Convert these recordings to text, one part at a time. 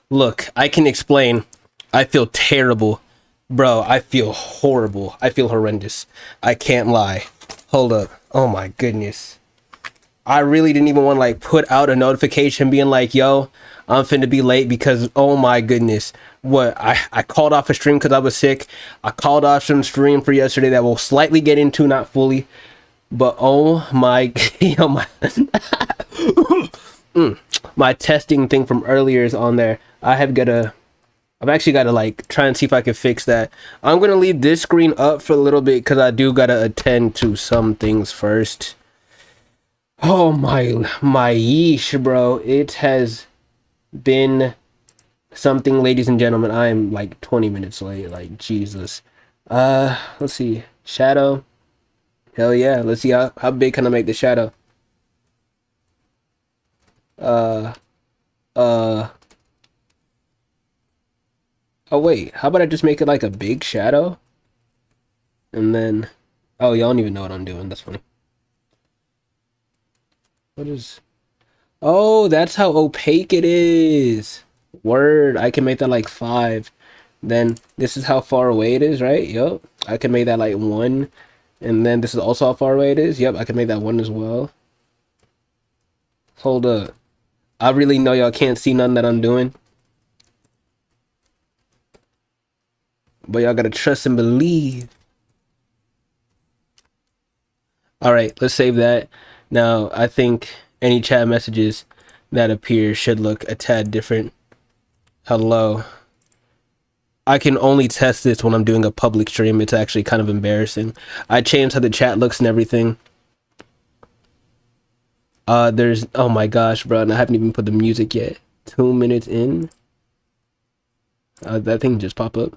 Look, I can explain. I feel terrible. Bro, I feel horrible. I feel horrendous. I can't lie. Hold up. Oh my goodness. I really didn't even want to like put out a notification being like, yo, I'm finna be late because oh my goodness. What I called off a stream because I was sick. I called off some stream for yesterday that we'll slightly get into, not fully. But oh my, oh my, my testing thing from earlier is on there. I've actually got to like try and see if I can fix that. I'm gonna leave this screen up for a little bit because I do gotta attend to some things first. Oh my yeesh, bro. It has been something, ladies and gentlemen. I am like 20 minutes late. Like Jesus. Let's see. Shadow. Hell yeah. Let's see how big can I make the shadow. Uh uh oh wait, how about I just make it like a big shadow? And then oh, y'all don't even know what I'm doing. That's funny. What is Oh, that's how opaque it is. Word, I can make that like 5. Then this is how far away it is, right? Yup. I can make that like 1. And then this is also how far away it is. Yep, I can make that 1 as well. Hold up. I really know y'all can't see nothing that I'm doing. But y'all gotta trust and believe. Alright, let's save that. Now, I think any chat messages that appear should look a tad different. Hello. I can only test this when I'm doing a public stream. It's actually kind of embarrassing. I changed how the chat looks and everything. There's, oh my gosh, bro, and I haven't even put the music yet. 2 minutes in. That thing just pop up.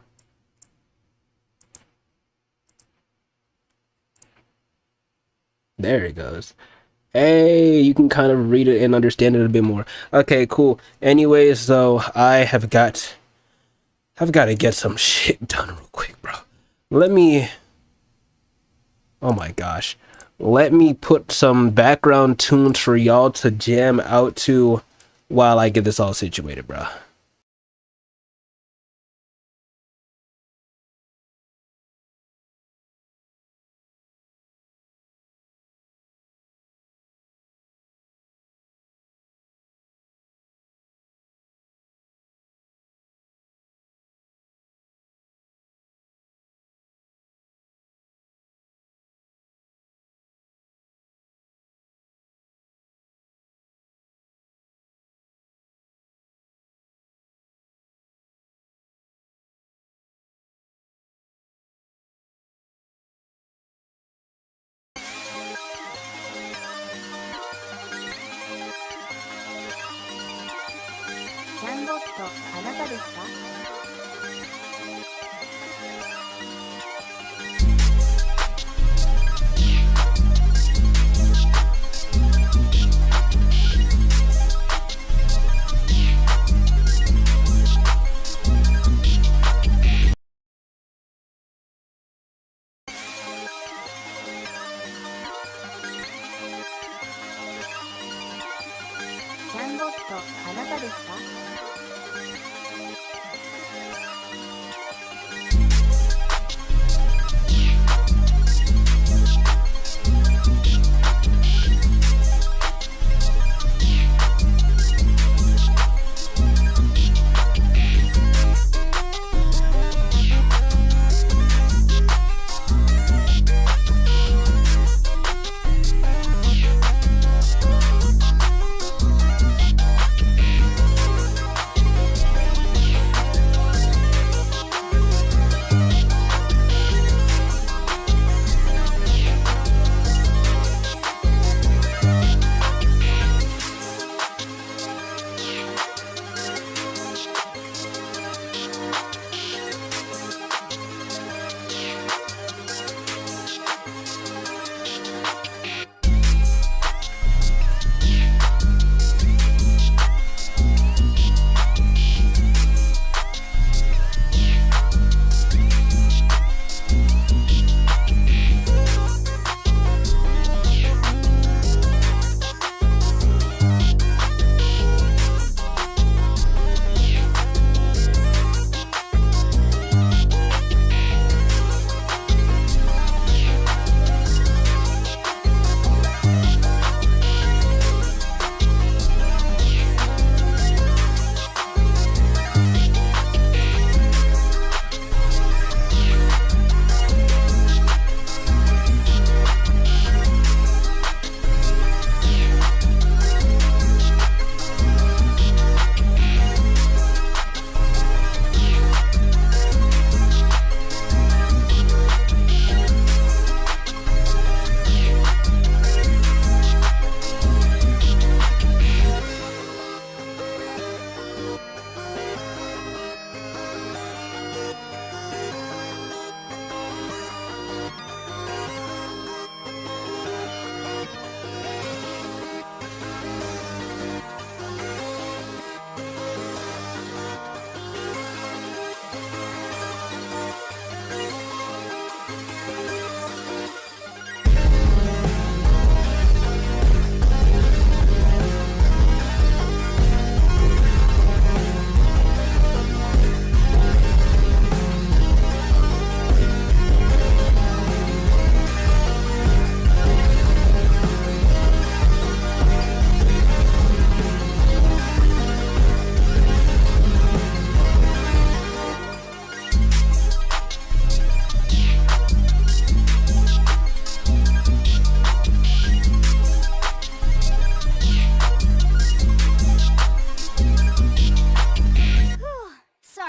There it goes. Hey, you can kind of read it and understand it a bit more. Okay, cool. Anyways, so I've got to get some shit done real quick, bro. Oh my gosh. Let me put some background tunes for y'all to jam out to while I get this all situated, bro.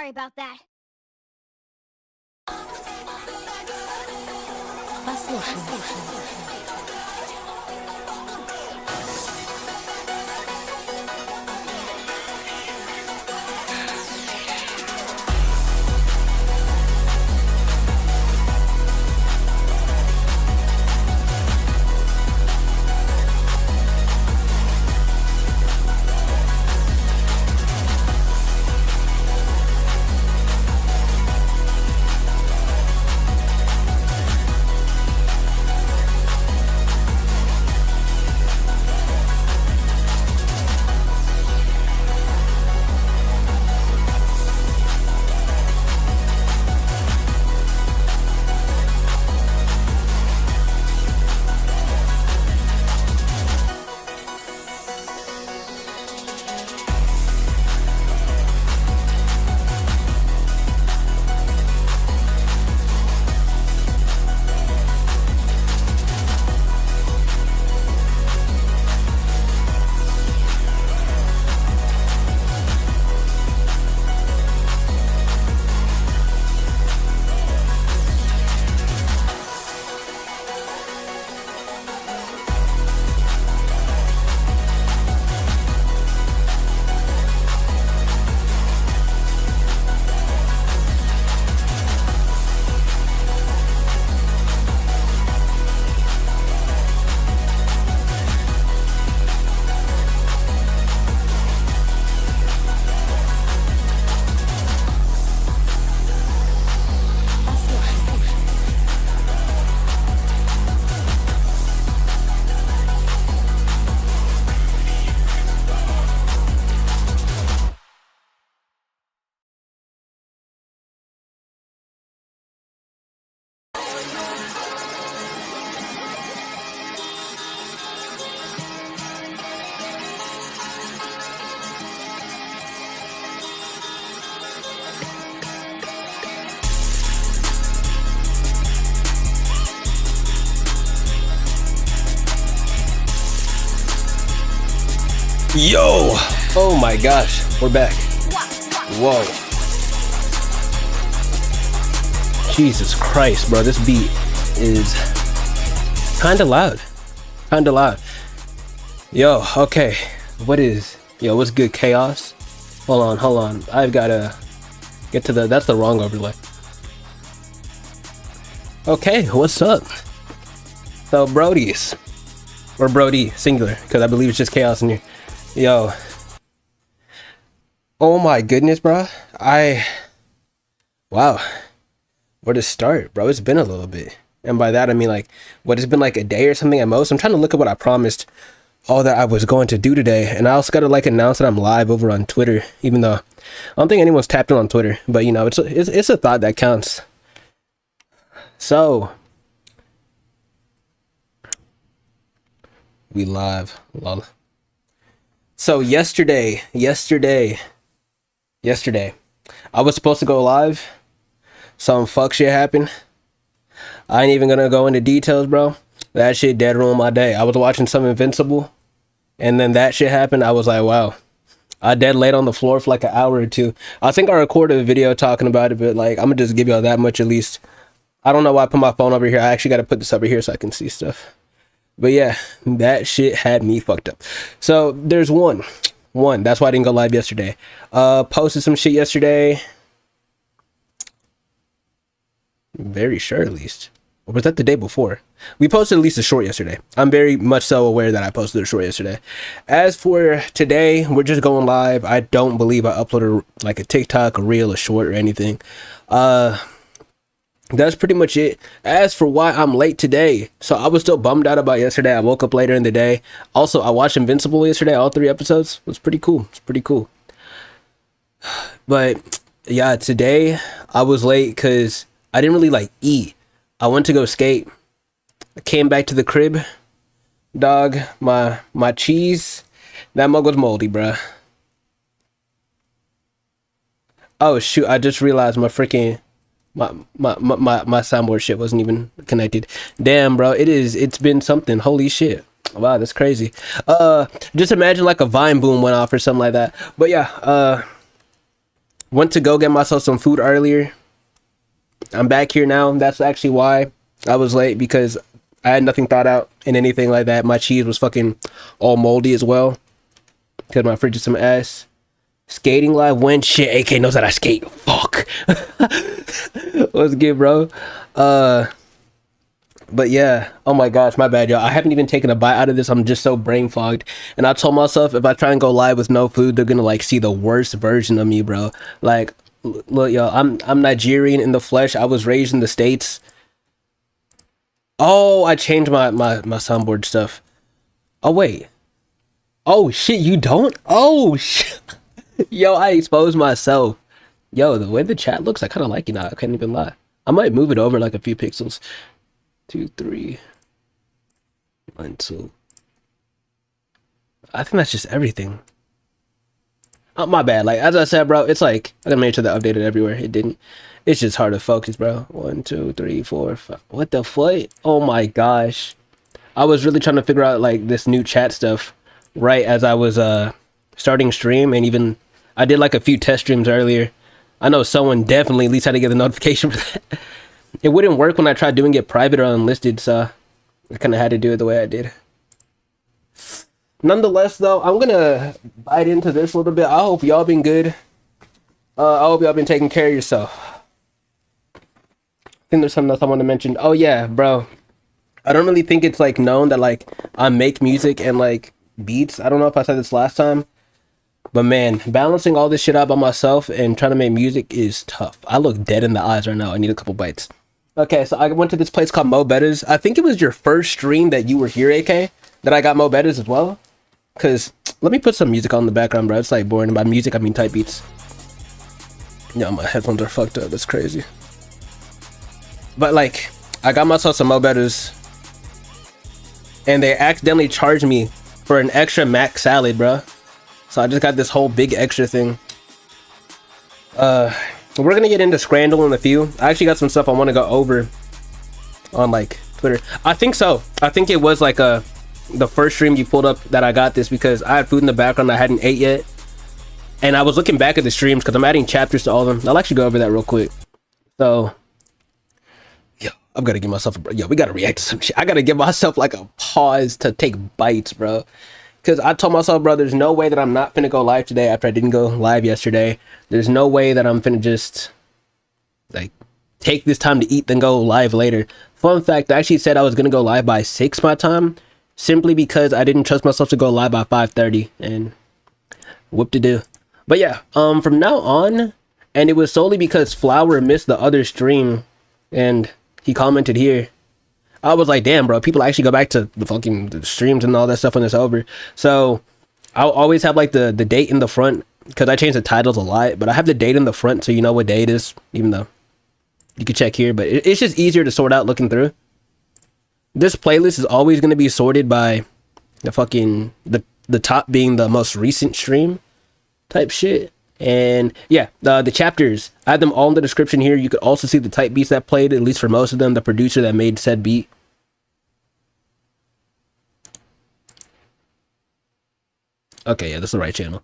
Sorry about that. Yo! Oh my gosh, we're back. Whoa. Jesus Christ, bro, this beat is kinda loud. Kinda loud. Yo, okay. What's good, Chaos? Hold on. I've gotta get to that's the wrong overlay. Okay, what's up? So, Brodies. Or Brody, singular, because I believe it's just Chaos in here. Yo. Oh my goodness, bro. Wow. Where to start, bro? It's been a little bit. And by that, I mean, like, what, it's been like a day or something at most? I'm trying to look at what I promised all that I was going to do today. And I also got to, like, announce that I'm live over on Twitter, even though I don't think anyone's tapped in on Twitter. But, you know, it's a thought that counts. So, we live. Lol. So yesterday, I was supposed to go live. Some fuck shit happened. I ain't even gonna go into details, bro. That shit dead ruined my day. I was watching some Invincible, and then that shit happened. I was like, wow. I dead laid on the floor for like an hour or two. I think I recorded a video talking about it, but like, I'm gonna just give y'all that much at least. I don't know why I put my phone over here. I actually gotta put this over here so I can see stuff. But yeah, that shit had me fucked up. So there's one. That's why I didn't go live yesterday. Posted some shit yesterday. Very sure, at least. Or was that the day before? We posted at least a short yesterday. I'm very much so aware that I posted a short yesterday. As for today, we're just going live. I don't believe I uploaded like a TikTok, a reel, a short, or anything. That's pretty much it. As for why I'm late today, so I was still bummed out about yesterday. I woke up later in the day. Also, I watched Invincible yesterday, all 3 episodes. It was pretty cool. But yeah, today I was late because I didn't really like eat. I went to go skate. I came back to the crib. Dog, my cheese, that mug was moldy, bruh. Oh shoot, I just realized my freaking my soundboard shit wasn't even connected. Damn, bro, it's been something. Holy shit. Wow, that's crazy. Just imagine like a Vine boom went off or something like that. But yeah, Went to go get myself some food earlier. I'm back here now. That's actually why I was late, because I had nothing thought out and anything like that. My cheese was fucking all moldy as well, because my fridge is some ass. Skating live when shit. AK knows that I skate. Fuck. What's good, bro? But yeah, oh my gosh, my bad, y'all. I haven't even taken a bite out of this. I'm just so brain fogged. And I told myself if I try and go live with no food, they're gonna like see the worst version of me, bro. Like, look, y'all, I'm Nigerian in the flesh. I was raised in the States. Oh, I changed my soundboard stuff. Oh wait. Oh shit, you don't? Oh shit. Yo, I exposed myself. Yo, the way the chat looks, I kind of like it now. I can't even lie. I might move it over like a few pixels. 2, 3, 1, 2. I think that's just everything. Oh, my bad. Like, as I said, bro, it's like I gotta make sure that updated everywhere. It didn't. It's just hard to focus, bro. 1, 2, 3, 4, 5. What the fuck? Oh my gosh. I was really trying to figure out like this new chat stuff right as I was starting stream, and even I did like a few test streams earlier. I know someone definitely at least had to get the notification for that. It wouldn't work when I tried doing it private or unlisted, so I kind of had to do it the way I did. Nonetheless, though, I'm gonna bite into this a little bit. I hope y'all been good. I hope y'all been taking care of yourself. I think there's something else I want to mention. Oh yeah, bro. I don't really think it's like known that like I make music and like beats. I don't know if I said this last time, but man, balancing all this shit out by myself and trying to make music is tough. I look dead in the eyes right now. I need a couple bites. Okay, so I went to this place called Mo Bettas. I think it was your first stream that you were here, AK, that I got Mo Bettas as well. Cause let me put some music on in the background, bro. It's like boring. By music, I mean type beats. Yeah, my headphones are fucked up. That's crazy. But like, I got myself some Mo Bettas, and they accidentally charged me for an extra mac salad, bro. So I just got this whole big extra thing. We're gonna get into Scrandle in a few. I actually got some stuff I want to go over on like Twitter. I think so. I think it was like the first stream you pulled up that I got this, because I had food in the background I hadn't ate yet, and I was looking back at the streams because I'm adding chapters to all of them. I'll actually go over that real quick. So yo, I've got to give myself yo, we gotta react to some shit. I gotta give myself like a pause to take bites, bro. Because I told myself, bro, there's no way that I'm not finna go live today after I didn't go live yesterday. There's no way that I'm finna just, like, take this time to eat then go live later. Fun fact, I actually said I was gonna go live by 6 my time, simply because I didn't trust myself to go live by 5:30, and whoop-de-doo. But yeah, from now on, and it was solely because Flower missed the other stream, and he commented here. I was like, damn, bro, people actually go back to the fucking streams and all that stuff when it's over. So I'll always have like the date in the front, because I change the titles a lot, but I have the date in the front so you know what day it is, even though you can check here, but it's just easier to sort out looking through. This playlist is always going to be sorted by the fucking, the top being the most recent stream type shit. And yeah, the chapters, I have them all in the description here. You could also see the type beats that played, at least for most of them, the producer that made said beat. Okay, yeah, that's the right channel.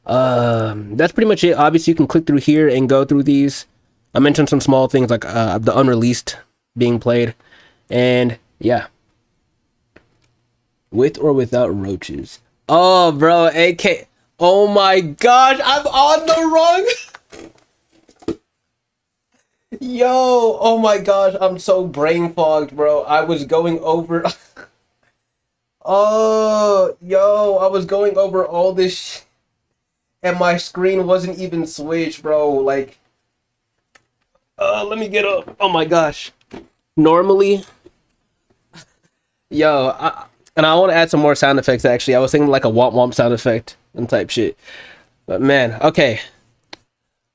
That's pretty much it. Obviously, you can click through here and go through these. I mentioned some small things like the unreleased being played. And yeah. With or without roaches. Oh, bro, AK. Oh my gosh, I'm on the wrong. Yo, oh my gosh, I'm so brain fogged, bro. I was going over. Oh, yo, I was going over all this and my screen wasn't even switched, bro. Like, let me get up. Oh my gosh. Normally, yo, and I want to add some more sound effects, actually. I was thinking like a womp womp sound effect and type shit. But man, okay.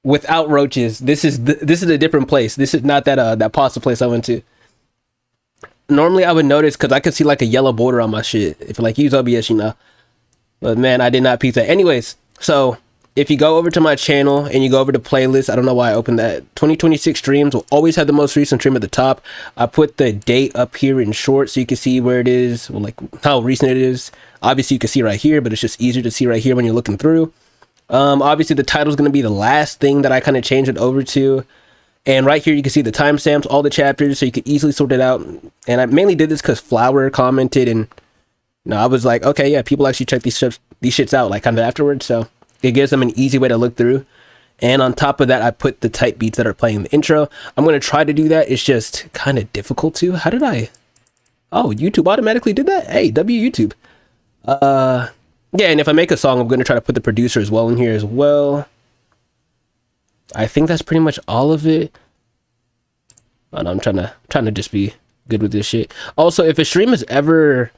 Without roaches, this is a different place. This is not that pasta place I went to. Normally I would notice because I could see like a yellow border on my shit. If you like use OBS, you know. But man, I did not peep that. Anyways, so if you go over to my channel and you go over to playlist, I don't know why I opened that. 2026 streams will always have the most recent stream at the top. I put the date up here in short so you can see where it is, well, like how recent it is. Obviously you can see right here, but it's just easier to see right here when you're looking through. Obviously the title is going to be the last thing that I kind of change it over to. And right here, you can see the timestamps, all the chapters, so you can easily sort it out. And I mainly did this because Flower commented, and I was like, okay, yeah, people actually check these shits out, like kind of afterwards. So it gives them an easy way to look through. And on top of that, I put the type beats that are playing in the intro. I'm going to try to do that. It's just kind of difficult to. How did I? Oh, YouTube automatically did that? Hey, YouTube. Yeah, and if I make a song, I'm going to try to put the producer as well in here as well. I think that's pretty much all of it. And I'm trying to just be good with this shit. Also, if a stream is ever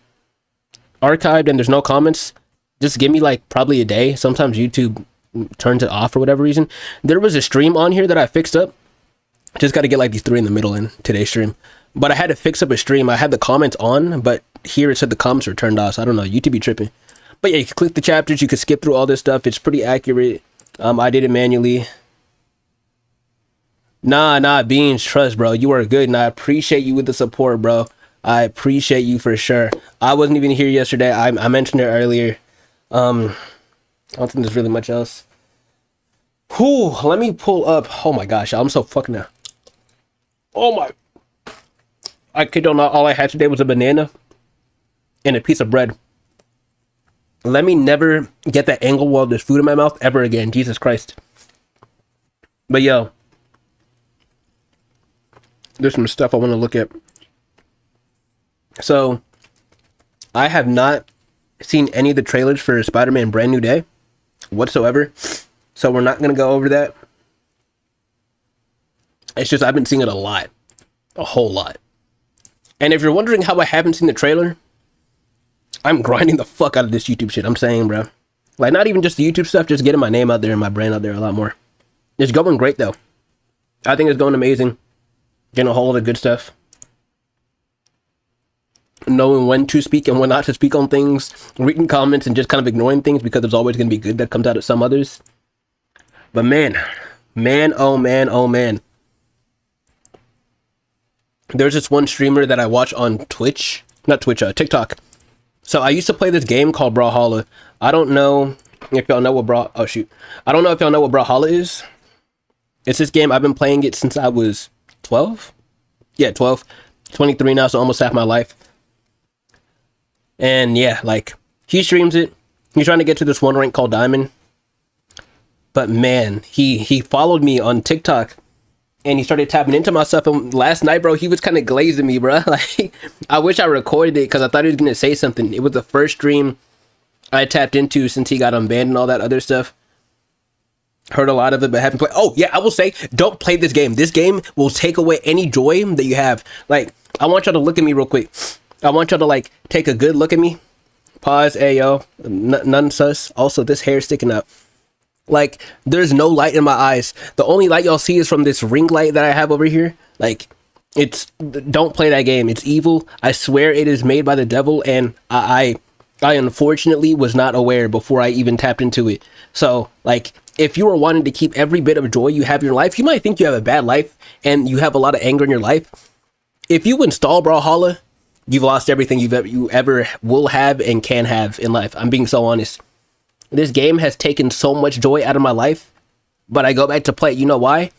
archived and there's no comments, just give me like probably a day. Sometimes YouTube turns it off for whatever reason. There was a stream on here that I fixed up. Just got to get like these 3 in the middle in today's stream. But I had to fix up a stream. I had the comments on, but here it said the comments were turned off. So I don't know. YouTube be tripping. But yeah, you can click the chapters. You can skip through all this stuff. It's pretty accurate. I did it manually. Nah, Beans, trust, bro. You are good, and I appreciate you with the support, bro. I appreciate you for sure. I wasn't even here yesterday. I mentioned it earlier. I don't think there's really much else. Whew, let me pull up. Oh my gosh, I'm so fucking now. Oh my. I kid you not, all I had today was a banana and a piece of bread. Let me never get that angle while there's food in my mouth ever again. Jesus Christ. But yo. There's some stuff I want to look at. So, I have not seen any of the trailers for Spider-Man Brand New Day whatsoever. So, we're not going to go over that. It's just I've been seeing it a lot. A whole lot. And if you're wondering how I haven't seen the trailer, I'm grinding the fuck out of this YouTube shit. I'm saying, bro. Like, not even just the YouTube stuff, just getting my name out there and my brand out there a lot more. It's going great, though. I think it's going amazing. Getting a whole lot of good stuff. Knowing when to speak and when not to speak on things. Reading comments and just kind of ignoring things because there's always going to be good that comes out of some others. But man, oh man. There's this one streamer that I watch on Twitch. Not Twitch, TikTok. So I used to play this game called Brawlhalla. I don't know if y'all know what I don't know if y'all know what Brawlhalla is. It's this game. I've been playing it since I was 12? Yeah, 12. 23 now, so almost half my life. And yeah, like, he streams it. He's trying to get to this one rank called Diamond. But man, he followed me on TikTok. And he started tapping into my stuff. And last night, bro, he was kind of glazing me, bro. Like, I wish I recorded it because I thought he was going to say something. It was the first stream I tapped into since he got unbanned and all that other stuff. Heard a lot of it, but haven't played. Oh, yeah, I will say, don't play this game. This game will take away any joy that you have. Like, I want y'all to look at me real quick. I want y'all to, like, take a good look at me. Pause, ayo. None sus. Also, this hair sticking up. Like, there's no light in my eyes. The only light y'all see is from this ring light that I have over here. Like, don't play that game. It's evil. I swear it is made by the devil, and I unfortunately was not aware before I even tapped into it. So, like, if you are wanting to keep every bit of joy you have in your life, you might think you have a bad life and you have a lot of anger in your life. If you install Brawlhalla, you've lost everything you ever will have and can have in life. I'm being so honest. This game has taken so much joy out of my life, but I go back to play it. You know why?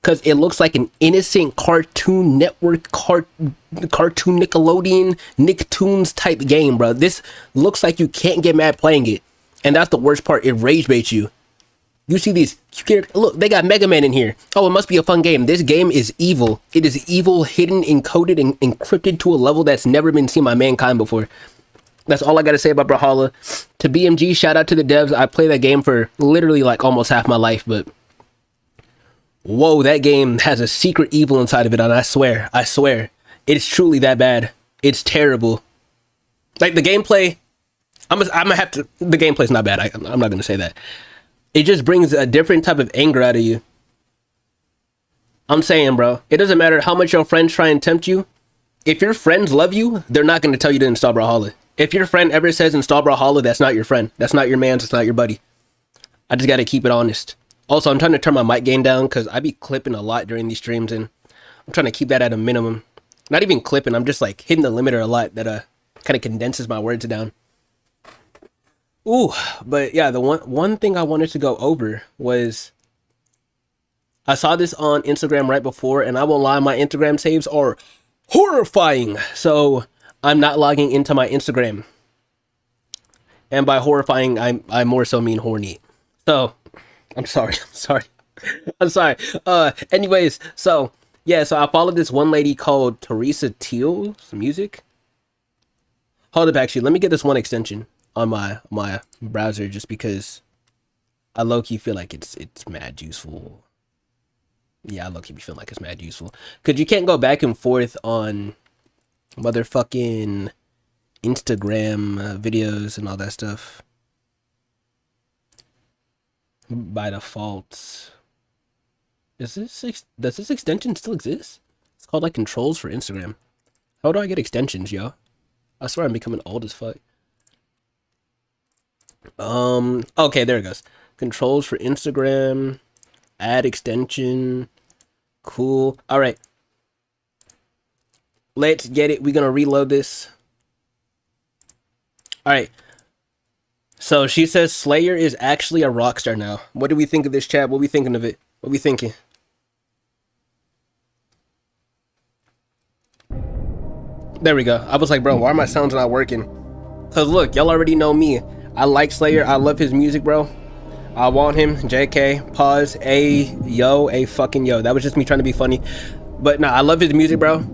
Because it looks like an innocent Cartoon Network, Cartoon Nickelodeon, Nicktoons type game, bro. This looks like you can't get mad playing it. And that's the worst part. It rage baits you. You see these, look, they got Mega Man in here. Oh, it must be a fun game. This game is evil. It is evil, hidden, encoded, and encrypted to a level that's never been seen by mankind before. That's all I got to say about Brawlhalla. To BMG, shout out to the devs. I played that game for literally like almost half my life, but whoa, that game has a secret evil inside of it, and I swear, it's truly that bad. It's terrible. Like, the gameplay, I'm gonna have to, the gameplay's not bad. I'm not gonna say that. It just brings a different type of anger out of you. I'm saying, bro, it doesn't matter how much your friends try and tempt you. If your friends love you, they're not going to tell you to install Brawlhalla. If your friend ever says install Brawlhalla, that's not your friend. That's not your man. That's not your buddy. I just got to keep it honest. Also, I'm trying to turn my mic gain down because I be clipping a lot during these streams, and I'm trying to keep that at a minimum. Not even clipping. I'm just like hitting the limiter a lot that kind of condenses my words down. Ooh, but yeah, the one thing I wanted to go over was I saw this on Instagram right before, and I won't lie, my Instagram saves are horrifying. So I'm not logging into my Instagram, and by horrifying, I more so mean horny. So I'm sorry, I'm sorry, I'm sorry. Anyways, so yeah, so I followed this one lady called Teresa Teal's music. Hold up, actually, let me get this one extension on my browser just because I low key feel like it's mad useful. Yeah, I low key be feeling like it's mad useful because you can't go back and forth on motherfucking Instagram videos and all that stuff by default. Does this extension still exist? It's called like controls for Instagram. How do I get extensions, yo? I swear I'm becoming old as fuck. Okay, there it goes. Controls for Instagram, add extension. Cool. All right. Let's get it. We're gonna reload this. All right. So she says Slayr is actually a rock star now. What do we think of this, chat? What we thinking of it? What we thinking? There we go. I was like, bro, why are my sounds not working? Cause look, y'all already know me. I like Slayr. I love his music, bro. I want him. JK. Pause. A fucking yo. That was just me trying to be funny. But nah, I love his music, bro.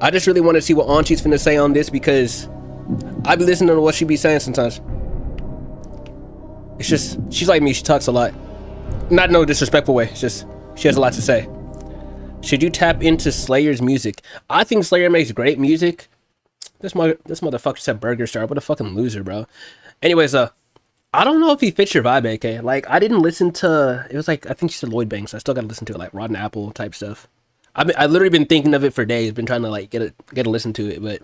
I just really want to see what Auntie's finna say on this because I be listening to what she be saying sometimes. It's just, she's like me. She talks a lot. Not in no disrespectful way. It's just, she has a lot to say. Should you tap into Slayr's music? I think Slayr makes great music. This motherfucker said Burger Star. What a fucking loser, bro. Anyways, I don't know if he fits your vibe, AK. Like, I didn't listen to, it was like, I think she said Lloyd Banks. I still gotta listen to it, like Rotten Apple type stuff. I literally been thinking of it for days. Been trying to like get a listen to it, but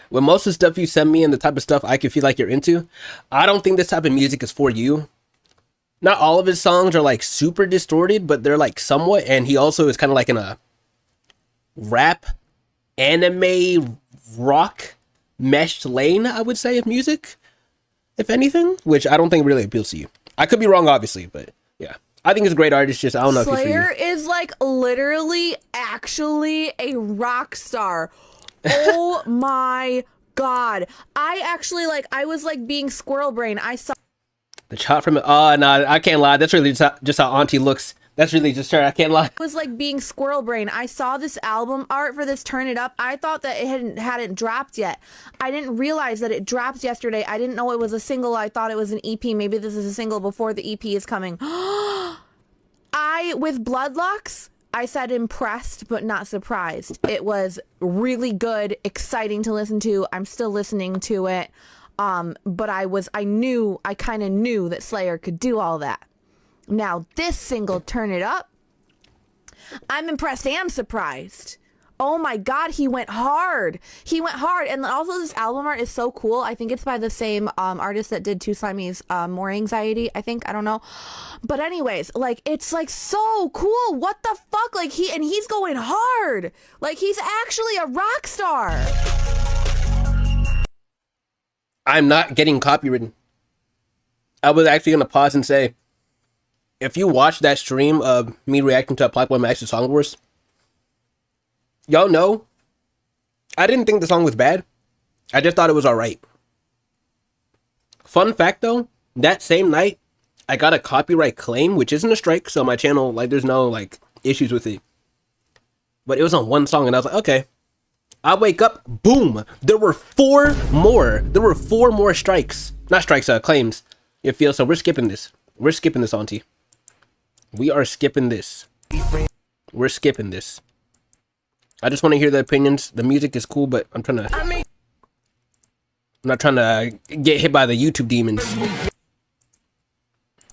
with most of the stuff you send me and the type of stuff I can feel like you're into, I don't think this type of music is for you. Not all of his songs are like super distorted, but they're like somewhat. And he also is kind of like in a rap, anime, rock meshed lane, I would say, of music, if anything, which I don't think really appeals to you. I could be wrong, obviously, but yeah. I think he's a great artist, just I don't know if he's for you. Slayr is like literally actually a rock star. Oh my god. I actually like, I was like being squirrel brain. I saw the chop from it. Oh, no, I can't lie. That's really just how Auntie looks. That's really just her. I can't lie. I was like being squirrel brain. I saw this album art for this Turn It Up. I thought that it hadn't dropped yet. I didn't realize that it dropped yesterday. I didn't know it was a single. I thought it was an EP. Maybe this is a single before the EP is coming. With Bloodlocks, I said impressed, but not surprised. It was really good, exciting to listen to. I'm still listening to it. But I kind of knew that Slayr could do all that. Now, this single, Turn It Up, I'm impressed and surprised. Oh my god, he went hard. He went hard. And also this album art is so cool. I think it's by the same artist that did Two Slimies, More Anxiety, I think. I don't know. But anyways, like, it's like so cool. What the fuck? Like, he's going hard. Like, he's actually a rock star. I'm not getting copywritten. I was actually gonna pause and say, if you watch that stream of me reacting to a Black Boy Max's Song Wars, y'all know I didn't think the song was bad. I just thought it was alright. Fun fact though, that same night I got a copyright claim, which isn't a strike, so my channel, like, there's no like issues with it. But it was on one song and I was like, okay. I wake up, boom, there were four more strikes. Not strikes, claims. It feels so we're skipping this. We're skipping this, Auntie. We are skipping this. We're skipping this. I just want to hear the opinions. The music is cool, but I'm not trying to get hit by the YouTube demons.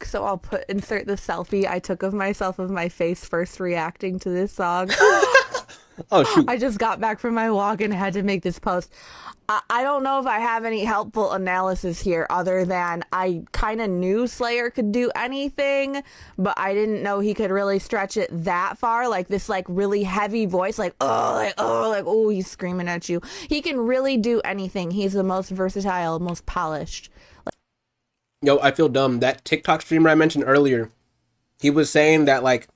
So I'll insert the selfie I took of myself of my face first reacting to this song. Oh, shoot. I just got back from my walk and had to make this post. I don't know if I have any helpful analysis here other than I kind of knew Slayr could do anything, but I didn't know he could really stretch it that far. Like this like really heavy voice, oh, he's screaming at you. He can really do anything. He's the most versatile, most polished. Yo, I feel dumb. That TikTok streamer I mentioned earlier, he was saying that like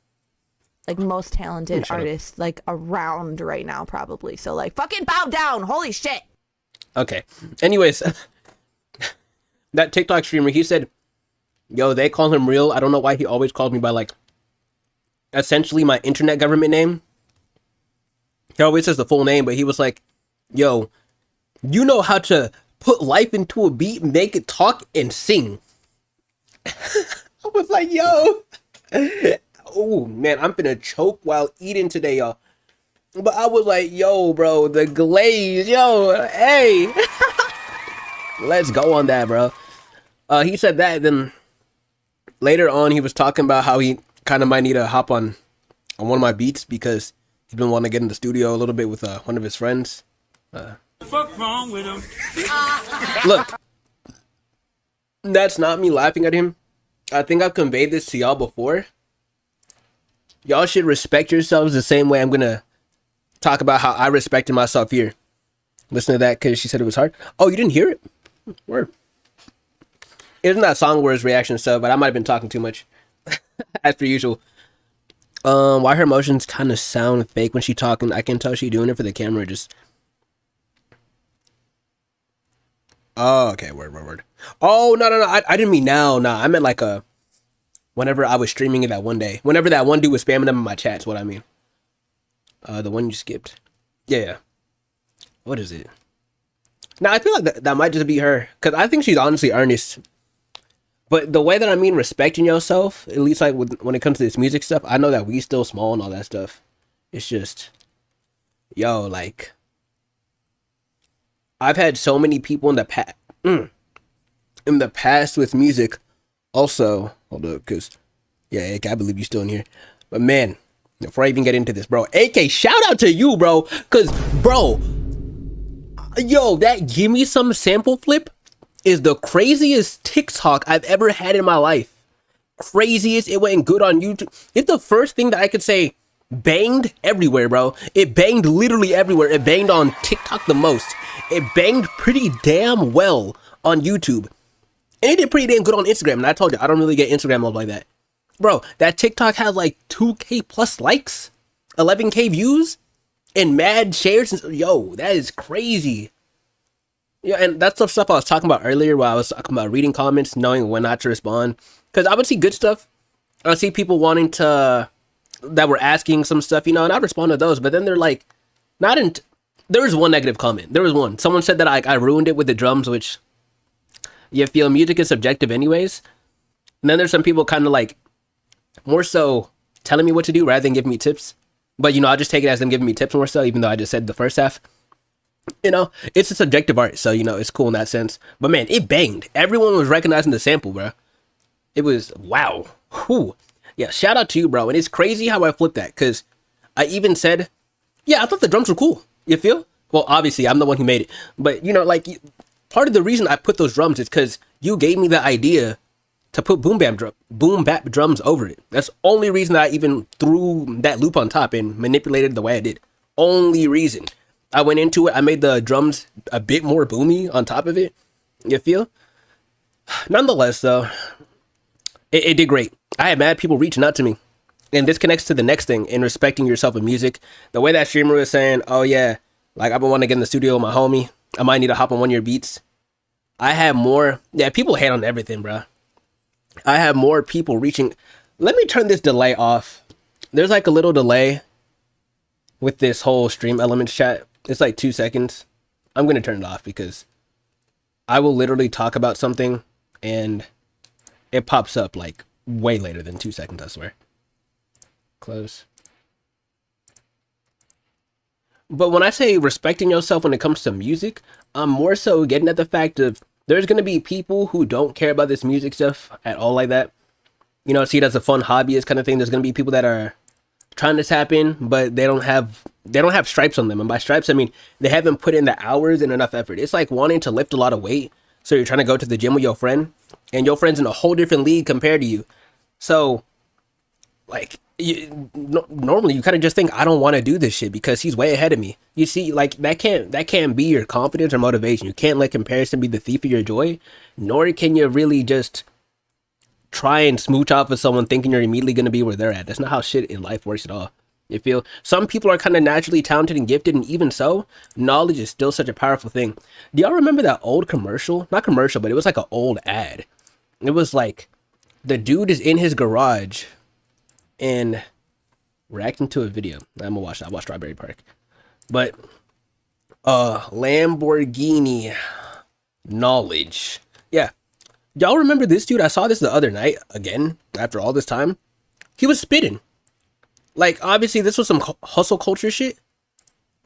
most talented artists like around right now probably. So like fucking bow down. Holy shit. okay. Anyways, that TikTok streamer, he said, yo, they call him real. I don't know why he always calls me by like essentially my internet government name. He always says the full name, but he was like, yo, you know how to put life into a beat, make it talk and sing. I was like, yo. Oh man, I'm finna choke while eating today, y'all. But I was like, yo, bro, the glaze, yo, hey. Let's go on that, bro. He said that, then later on he was talking about how he kind of might need to hop on one of my beats because he's been wanting to get in the studio a little bit with one of his friends. Fuck wrong with him? Look, that's not me laughing at him. I think I've conveyed this to y'all before. Y'all should respect yourselves the same way I'm gonna talk about how I respected myself here. Listen to that because she said it was hard. Oh, you didn't hear it? Word. Isn't that song where reaction stuff, but I might have been talking too much. As per usual. Why her emotions kind of sound fake when she talking. I can tell she doing it for the camera. Just. Oh, okay. Word. Oh, no. I didn't mean now. Nah, I meant like whenever I was streaming it that one day. Whenever that one dude was spamming them in my chats, what I mean. The one you skipped. Yeah. What is it? Now, I feel like that might just be her. Because I think she's honestly earnest. But the way that I mean respecting yourself, at least like when it comes to this music stuff, I know that we still small and all that stuff. It's just, yo, like, I've had so many people in the past with music. Also, hold up, because, yeah, AK, I believe you're still in here. But man, before I even get into this, bro, AK, shout out to you, bro. Because, bro, yo, that give me some sample flip is the craziest TikTok I've ever had in my life. Craziest. It went good on YouTube. It's the first thing that I could say banged everywhere, bro. It banged literally everywhere. It banged on TikTok the most. It banged pretty damn well on YouTube. And it did pretty damn good on Instagram. And I told you, I don't really get Instagram love like that. Bro, that TikTok had like 2K plus likes, 11K views, and mad shares. Yo, that is crazy. Yeah, and that's the stuff I was talking about earlier while I was talking about reading comments, knowing when not to respond. Because I would see good stuff. I would see people wanting to, that were asking some stuff, and I'd respond to those. But then they're like, there was one negative comment. There was one. Someone said that I ruined it with the drums, which you feel music is subjective anyways. And then there's some people kind of like, more so telling me what to do rather than giving me tips. But, I'll just take it as them giving me tips more so, even though I just said the first half. It's a subjective art, so, it's cool in that sense. But, man, it banged. Everyone was recognizing the sample, bro. It was, wow. Whew. Yeah, shout out to you, bro. And it's crazy how I flipped that, because I even said, yeah, I thought the drums were cool. You feel? Well, obviously, I'm the one who made it. But, part of the reason I put those drums is because you gave me the idea to put boom bap drums over it. That's the only reason that I even threw that loop on top and manipulated it the way I did. Only reason. I went into it, I made the drums a bit more boomy on top of it. You feel? Nonetheless, though, it did great. I had mad people reaching out to me. And this connects to the next thing in respecting yourself in music. The way that streamer was saying, oh yeah, like I've been wanting to get in the studio with my homie. I might need to hop on one of your beats. I have more. Yeah, people hate on everything, bro. I have more people reaching. Let me turn this delay off. There's like a little delay with this whole stream elements chat. It's like 2 seconds. I'm going to turn it off because I will literally talk about something and it pops up like way later than 2 seconds, I swear. Close. But when I say respecting yourself when it comes to music, I'm more so getting at the fact of there's going to be people who don't care about this music stuff at all like that. See it as a fun hobbyist kind of thing. There's going to be people that are trying to tap in, but they don't have stripes on them. And by stripes, I mean, they haven't put in the hours and enough effort. It's like wanting to lift a lot of weight. So you're trying to go to the gym with your friend and your friend's in a whole different league compared to you. So like, Normally you kind of just think I don't want to do this shit because he's way ahead of me. You see, like that can't be your confidence or motivation. You can't let comparison be the thief of your joy, nor can you really just try and smooch off of someone thinking you're immediately going to be where they're at. That's not how shit in life works at all. You feel some people are kind of naturally talented and gifted, and even so, knowledge is still such a powerful thing. Do y'all remember that old commercial? Not commercial, but it was like an old ad. It was like the dude is in his garage and reacting to a video. I'm gonna watch that. I watched Strawberry Park. But Lamborghini knowledge. Yeah. Y'all remember this dude? I saw this the other night again after all this time. He was spitting. Like, obviously this was some hustle culture shit,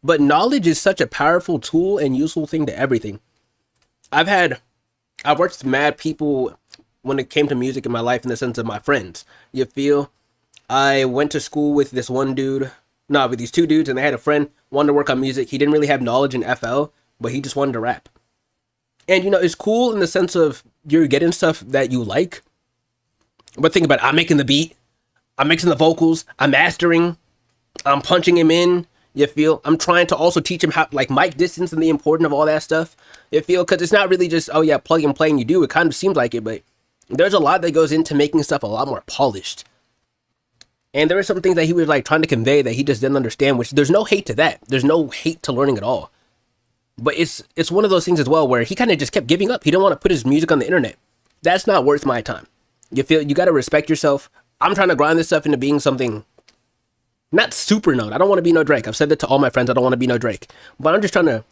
but knowledge is such a powerful tool and useful thing to everything. I've worked with mad people when it came to music in my life in the sense of my friends. You feel? I went to school with this one dude, with these two dudes, and they had a friend, wanted to work on music. He didn't really have knowledge in FL, but he just wanted to rap. And, it's cool in the sense of you're getting stuff that you like. But think about it. I'm making the beat. I'm mixing the vocals. I'm mastering. I'm punching him in. You feel? I'm trying to also teach him how, like, mic distance and the importance of all that stuff. You feel? Because it's not really just, oh, yeah, plug and play and you do. It kind of seems like it, but there's a lot that goes into making stuff a lot more polished. And there were some things that he was, like, trying to convey that he just didn't understand, which there's no hate to that. There's no hate to learning at all. But it's one of those things as well where he kind of just kept giving up. He didn't want to put his music on the internet. That's not worth my time. You feel? You got to respect yourself. I'm trying to grind this stuff into being something not super known. I don't want to be no Drake. I've said that to all my friends. I don't want to be no Drake. But I'm just trying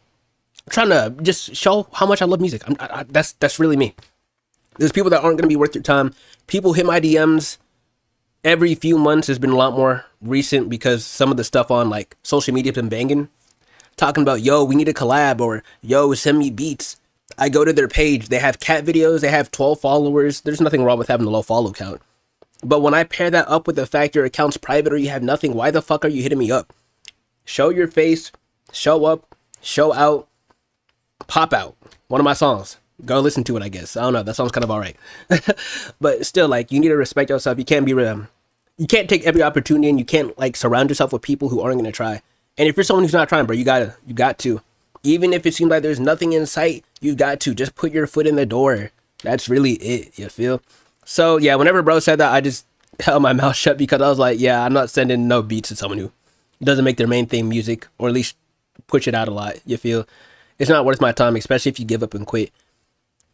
to just show how much I love music. That's really me. There's people that aren't going to be worth your time. People hit my DMs every few months. Has been a lot more recent because some of the stuff on like social media has been banging. Talking about, yo, we need a collab, or yo, send me beats. I go to their page. They have cat videos. They have 12 followers. There's nothing wrong with having a low follow count. But when I pair that up with the fact your account's private or you have nothing, why the fuck are you hitting me up? Show your face, show up, show out, pop out. One of my songs. Go listen to it, I guess. I don't know. That sounds kind of all right. But still, like, you need to respect yourself. You can't you can't take every opportunity, and you can't, like, surround yourself with people who aren't going to try. And if you're someone who's not trying, bro, you got to. Even if it seems like there's nothing in sight, you got to. Just put your foot in the door. That's really it, you feel? So, yeah, whenever bro said that, I just held my mouth shut because I was like, yeah, I'm not sending no beats to someone who doesn't make their main thing music, or at least push it out a lot, you feel? It's not worth my time, especially if you give up and quit.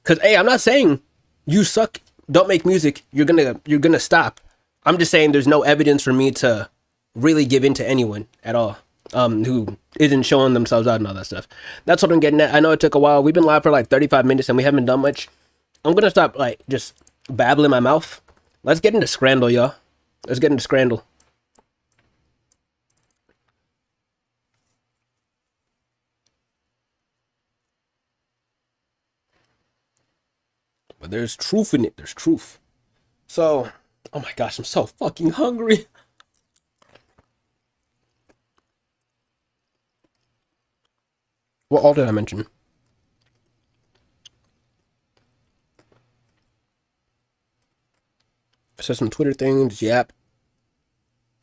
Because, hey, I'm not saying you suck, don't make music, you're gonna stop. I'm just saying there's no evidence for me to really give in to anyone at all. Who isn't showing themselves out and all that stuff. That's what I'm getting at. I know it took a while. We've been live for like 35 minutes and we haven't done much. I'm gonna stop like just babbling my mouth. Let's get into Scrandle, y'all. Let's get into Scrandle. But there's truth in it. There's truth. So, oh my gosh, I'm so fucking hungry. What all did I mention? I said some Twitter things, Yap.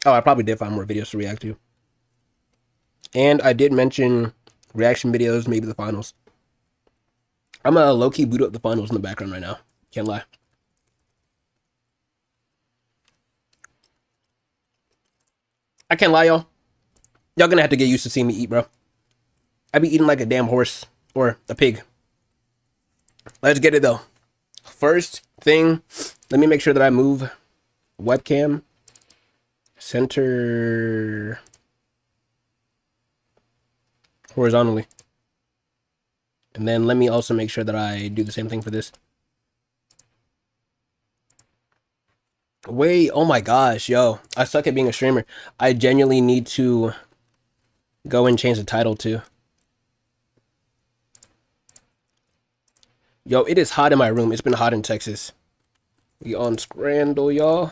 Oh, I probably did find more videos to react to. And I did mention reaction videos, maybe the finals. I'm gonna low-key boot up the finals in the background right now. Can't lie. I can't lie, y'all. Y'all gonna have to get used to seeing me eat, bro. I be eating like a damn horse or a pig. Let's get it though. First thing, let me make sure that I move webcam center horizontally. And then let me also make sure that I do the same thing for this. Wait, oh my gosh, yo. I suck at being a streamer. I genuinely need to go and change the title too. Yo, it is hot in my room. It's been hot in Texas. We on Scrandle, y'all.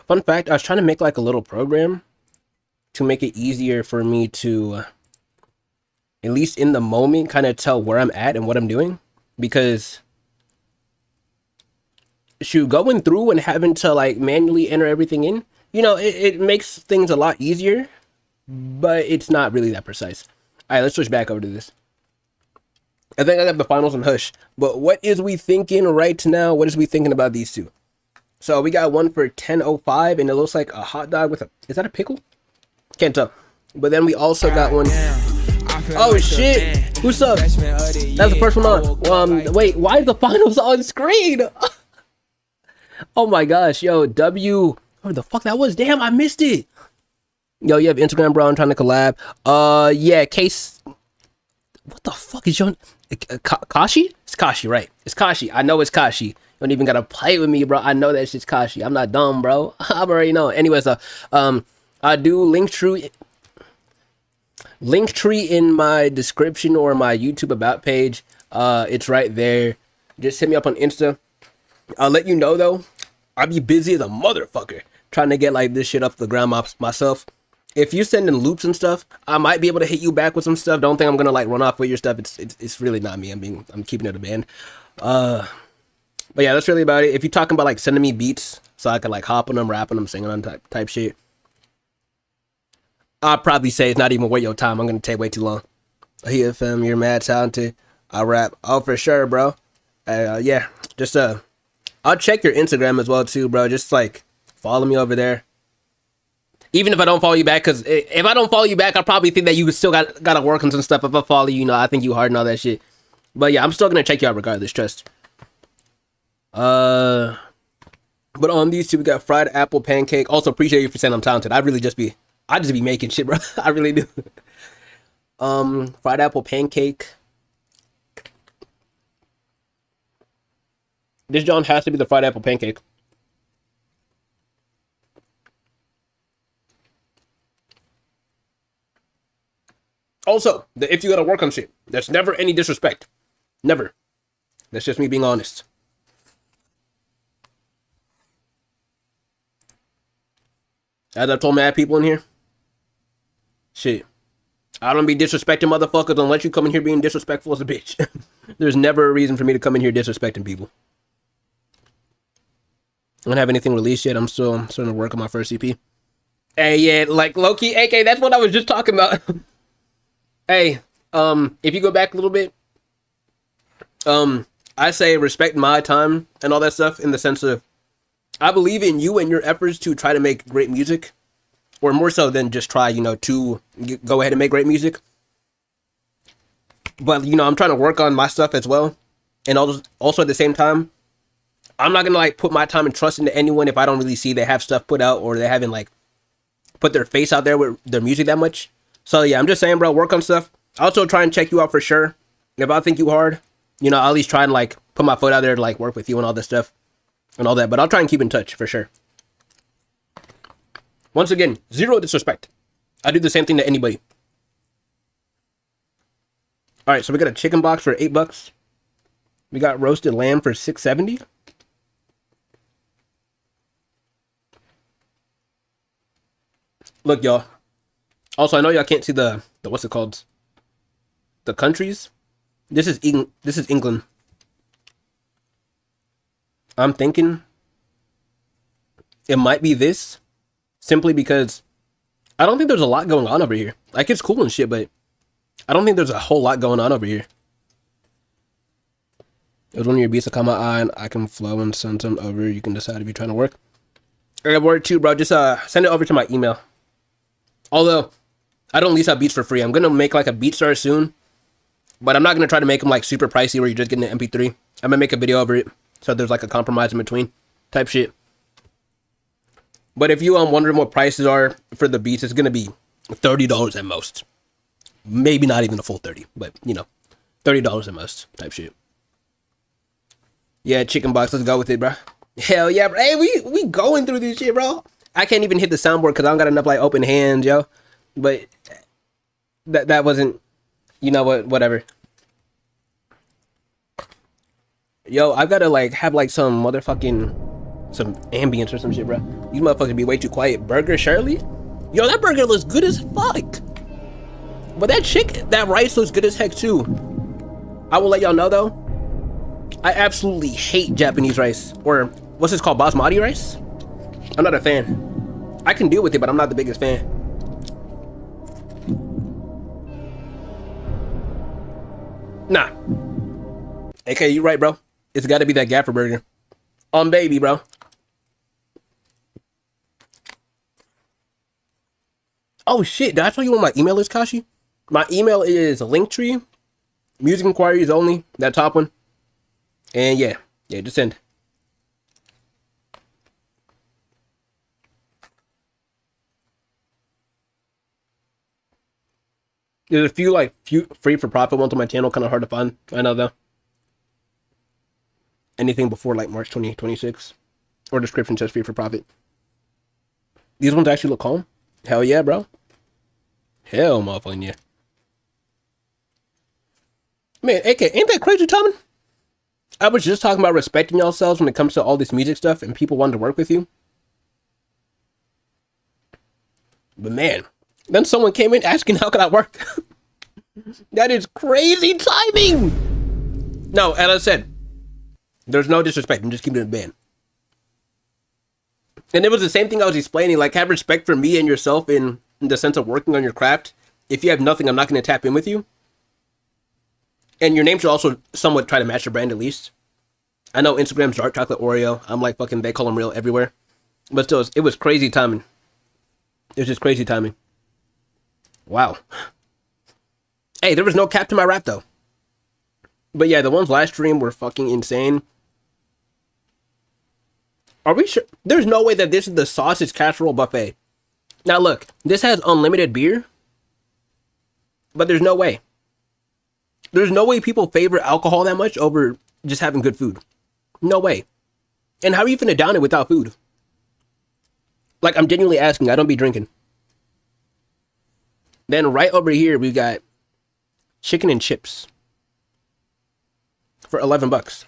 Fun fact, I was trying to make like a little program to make it easier for me to, at least in the moment, kind of tell where I'm at and what I'm doing. Because shoot, going through and having to like manually enter everything in, you know, it makes things a lot easier, but it's not really that precise. All right, let's switch back over to this. I think I got the finals on Hush, but what is we thinking right now? What is we thinking about these two? So we got one for 10.05, and it looks like a hot dog with a, is that a pickle? Can't tell. But then we also got one. Oh shit! Who's up? That's the first one on. Wait, why is the finals on screen? Oh my gosh, yo, W. What the fuck that was? Damn, I missed it. Yo, you have Instagram, bro. I'm trying to collab. Yeah, Case. What the fuck is your Kashi? It's Kashi, right? It's Kashi. I know it's Kashi. You don't even gotta play with me, bro. I know that shit's Kashi. I'm not dumb, bro. I'm already know. Anyways, I do Linktree in my description or my YouTube about page. It's right there. Just hit me up on Insta. I'll let you know though. I'll be busy as a motherfucker trying to get like this shit up the ground myself. If you send in loops and stuff, I might be able to hit you back with some stuff. Don't think I'm gonna like run off with your stuff. It's really not me. I'm keeping it a band. But yeah, that's really about it. If you're talking about like sending me beats so I can like hop on them, rap on them, singing on type shit, I'll probably say it's not even worth your time. I'm gonna take way too long. Hey FM, you're mad talented. I rap. Oh, for sure, bro. Yeah, just I'll check your Instagram as well too, bro. Just like follow me over there. Even if I don't follow you back, because if I don't follow you back, I probably think that you still gotta work on some stuff. If I follow you, you know, I think you hard and all that shit. But yeah, I'm still gonna check you out regardless. Trust. But on these two, we got fried apple pancake. Also, appreciate you for saying I'm talented. I just be making shit, bro. I really do. Fried apple pancake. This John has to be the fried apple pancake. Also, if you gotta work on shit, there's never any disrespect. Never. That's just me being honest. As I told mad people in here, shit, I don't be disrespecting motherfuckers unless you come in here being disrespectful as a bitch. There's never a reason for me to come in here disrespecting people. I don't have anything released yet. I'm still starting to work on my first EP. Hey, yeah, like low-key, AK, that's what I was just talking about. Hey, if you go back a little bit, I say respect my time and all that stuff in the sense of I believe in you and your efforts to try to make great music, or more so than just try, you know, to go ahead and make great music. But, you know, I'm trying to work on my stuff as well. And also at the same time, I'm not going to like put my time and trust into anyone if I don't really see they have stuff put out or they haven't like put their face out there with their music that much. So yeah, I'm just saying, bro, work on stuff. I also try and check you out for sure. If I think you hard, you know, I'll at least try and like put my foot out there to like work with you and all this stuff and all that. But I'll try and keep in touch for sure. Once again, zero disrespect. I do the same thing to anybody. All right, so we got a chicken box for $8. We got roasted lamb for $6.70. Look, y'all. Also, I know y'all can't see the what's it called? The countries. This is England. I'm thinking it might be this simply because I don't think there's a lot going on over here. Like, it's cool and shit, but I don't think there's a whole lot going on over here. It was one of your beats that caught my eye, and I can flow and send some over. You can decide if you're trying to work. I got word too, bro. Just send it over to my email. Although I don't lease out beats for free. I'm gonna make like a BeatStar soon, but I'm not gonna try to make them like super pricey where you're just getting an MP3. I'm gonna make a video over it, so there's like a compromise in between, type shit. But if you wondering what prices are for the beats, it's gonna be $30 at most. Maybe not even a full 30, but you know, $30 at most, type shit. Yeah, chicken box. Let's go with it, bro. Hell yeah, bro. Hey, we going through this shit, bro. I can't even hit the soundboard because I don't got enough like open hands, yo. But that wasn't, you know what, whatever. Yo, I've got to like have like some ambience or some shit, bro. These motherfuckers be way too quiet. Burger Shirley? Yo, that burger looks good as fuck. But that rice looks good as heck too. I will let y'all know though, I absolutely hate Japanese rice. Or What's this called? Basmati rice? I'm not a fan. I can deal with it, but I'm not the biggest fan. Nah. Okay, you right, bro. It's got to be that Gaffer burger. Baby, bro. Oh shit! Did I tell you what my email is, Kashi? My email is Linktree. Music inquiries only. That top one. And yeah, just send. There's a few free for profit ones on my channel, kind of hard to find. I know though. Anything before like March 2026, or description says free for profit. These ones actually look calm. Hell yeah, bro. Hell, motherfucking yeah. Man, AK, ain't that crazy, Tommy? I was just talking about respecting yourselves when it comes to all this music stuff and people wanting to work with you. But man, then someone came in asking how could I work? That is crazy timing. No, as I said, there's no disrespect. I'm just keeping it banned. And it was the same thing I was explaining. Like, have respect for me and yourself in the sense of working on your craft. If you have nothing, I'm not going to tap in with you. And your name should also somewhat try to match your brand at least. I know Instagram's dark chocolate Oreo. I'm like fucking TheyCallHimReal everywhere. But still, it was crazy timing. It was just crazy timing. Wow. Hey, there was no cap to my rap though. But yeah, the ones last stream were fucking insane. Are we sure? There's no way that this is the sausage casserole buffet. Now look, this has unlimited beer. But there's no way. There's no way people favor alcohol that much over just having good food. No way. And how are you finna down it without food? Like, I'm genuinely asking. I don't be drinking. Then right over here, we got chicken and chips for $11.